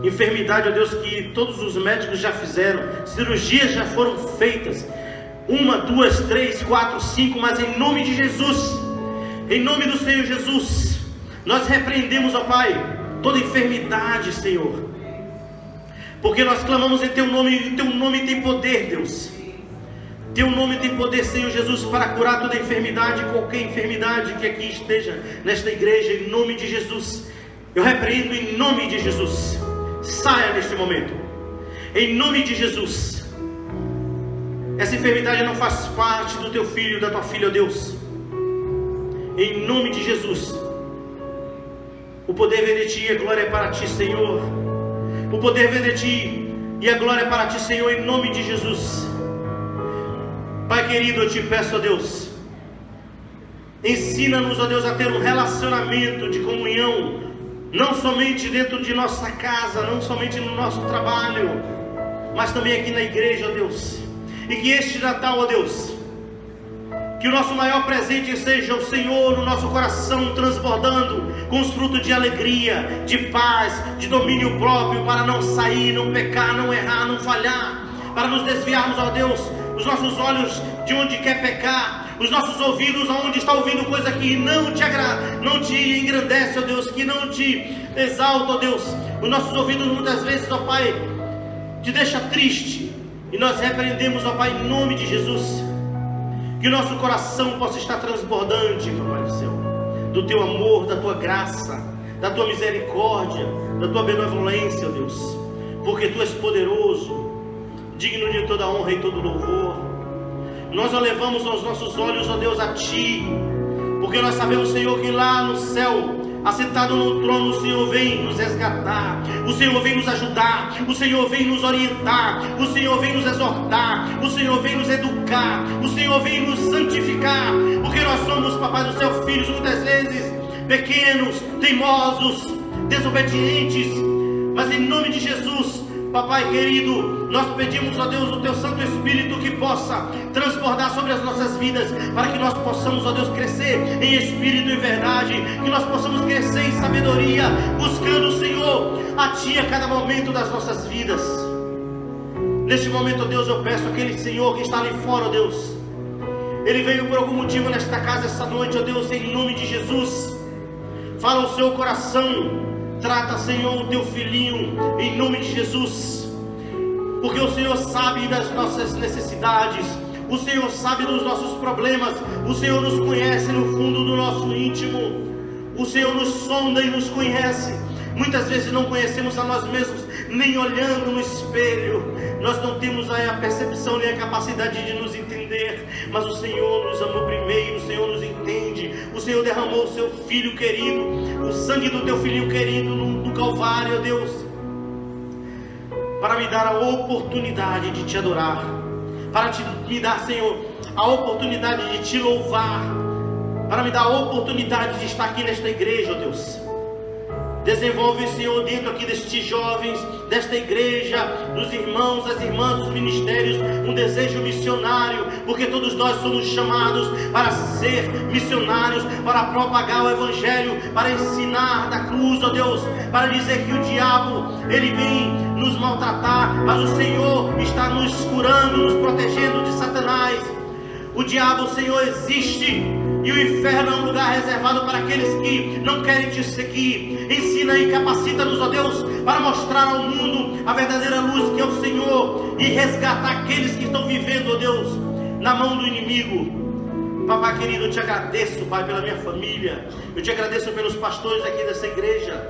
Enfermidade, ó Deus, que todos os médicos já fizeram, cirurgias já foram feitas, 1, 2, 3, 4, 5, mas em nome de Jesus, em nome do Senhor Jesus, nós repreendemos, ó Pai, toda enfermidade, Senhor, porque nós clamamos em Teu nome, e Teu nome tem poder, Deus. Teu nome tem poder, Senhor Jesus, para curar toda enfermidade, qualquer enfermidade que aqui esteja nesta igreja, em nome de Jesus. Eu repreendo em nome de Jesus. Saia neste momento, em nome de Jesus. Essa enfermidade não faz parte do teu filho, da tua filha, ó Deus. Em nome de Jesus. O poder vem de ti e a glória é para ti, Senhor. O poder vem de ti e a glória é para ti, Senhor, em nome de Jesus. Pai querido, eu te peço, ó Deus, ensina-nos, ó Deus, a ter um relacionamento de comunhão, não somente dentro de nossa casa, não somente no nosso trabalho, mas também aqui na igreja, ó Deus. E que este Natal, ó Deus, que o nosso maior presente seja o Senhor no nosso coração, transbordando com os frutos de alegria, de paz, de domínio próprio, para não sair, não pecar, não errar, não falhar, para nos desviarmos, ó Deus, os nossos olhos de onde quer pecar, os nossos ouvidos aonde está ouvindo coisa que não te agrada, não te engrandece, ó Deus, que não te exalta, ó Deus. Os nossos ouvidos muitas vezes, ó Pai, te deixa triste, e nós repreendemos, ó Pai, em nome de Jesus, que o nosso coração possa estar transbordante, Pai do céu, do Teu amor, da Tua graça, da Tua misericórdia, da Tua benevolência, ó Deus, porque Tu és poderoso, digno de toda honra e todo louvor. Nós elevamos os nossos olhos, ó Deus, a Ti, porque nós sabemos, Senhor, que lá no céu assentado no trono, o Senhor vem nos resgatar, o Senhor vem nos ajudar, o Senhor vem nos orientar, o Senhor vem nos exortar, o Senhor vem nos educar, o Senhor vem nos santificar, porque nós somos, papai do céu, filhos muitas vezes pequenos, teimosos, desobedientes, mas em nome de Jesus, papai querido, nós pedimos a Deus o teu Santo Espírito que possa transbordar sobre as nossas vidas, para que nós possamos, ó Deus, crescer em espírito e verdade, que nós possamos crescer em sabedoria, buscando, Senhor, a Ti a cada momento das nossas vidas. Neste momento, ó Deus, eu peço aquele Senhor que está ali fora, ó Deus, ele veio por algum motivo nesta casa essa noite, ó Deus, em nome de Jesus, fala o seu coração, trata, Senhor, o teu filhinho, em nome de Jesus, porque o Senhor sabe das nossas necessidades, o Senhor sabe dos nossos problemas, o Senhor nos conhece no fundo do nosso íntimo, o Senhor nos sonda e nos conhece. Muitas vezes não conhecemos a nós mesmos, nem olhando no espelho, nós não temos a percepção nem a capacidade de nos entender, mas o Senhor nos amou primeiro, o Senhor nos entende, o Senhor derramou o seu Filho querido, o sangue do teu Filhinho querido no Calvário, ó Deus, para me dar a oportunidade de te adorar, para me dar, Senhor, a oportunidade de te louvar, para me dar a oportunidade de estar aqui nesta igreja, ó Deus. Desenvolve, Senhor, dentro aqui destes jovens, desta igreja, dos irmãos, das irmãs, dos ministérios, um desejo missionário, porque todos nós somos chamados para ser missionários, para propagar o Evangelho, para ensinar da cruz, ó Deus, para dizer que o diabo, ele vem nos maltratar, mas o Senhor está nos curando, nos protegendo de Satanás. O diabo, Senhor, existe, e o inferno é um lugar reservado para aqueles que não querem te seguir. Ensina e capacita-nos, ó Deus, para mostrar ao mundo a verdadeira luz que é o Senhor, e resgatar aqueles que estão vivendo, ó Deus, na mão do inimigo. Papai querido, eu te agradeço, Pai, pela minha família, eu te agradeço pelos pastores aqui dessa igreja,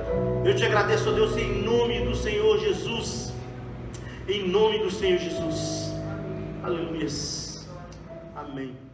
eu te agradeço, ó Deus, em nome do Senhor Jesus, em nome do Senhor Jesus. Aleluia. Amém.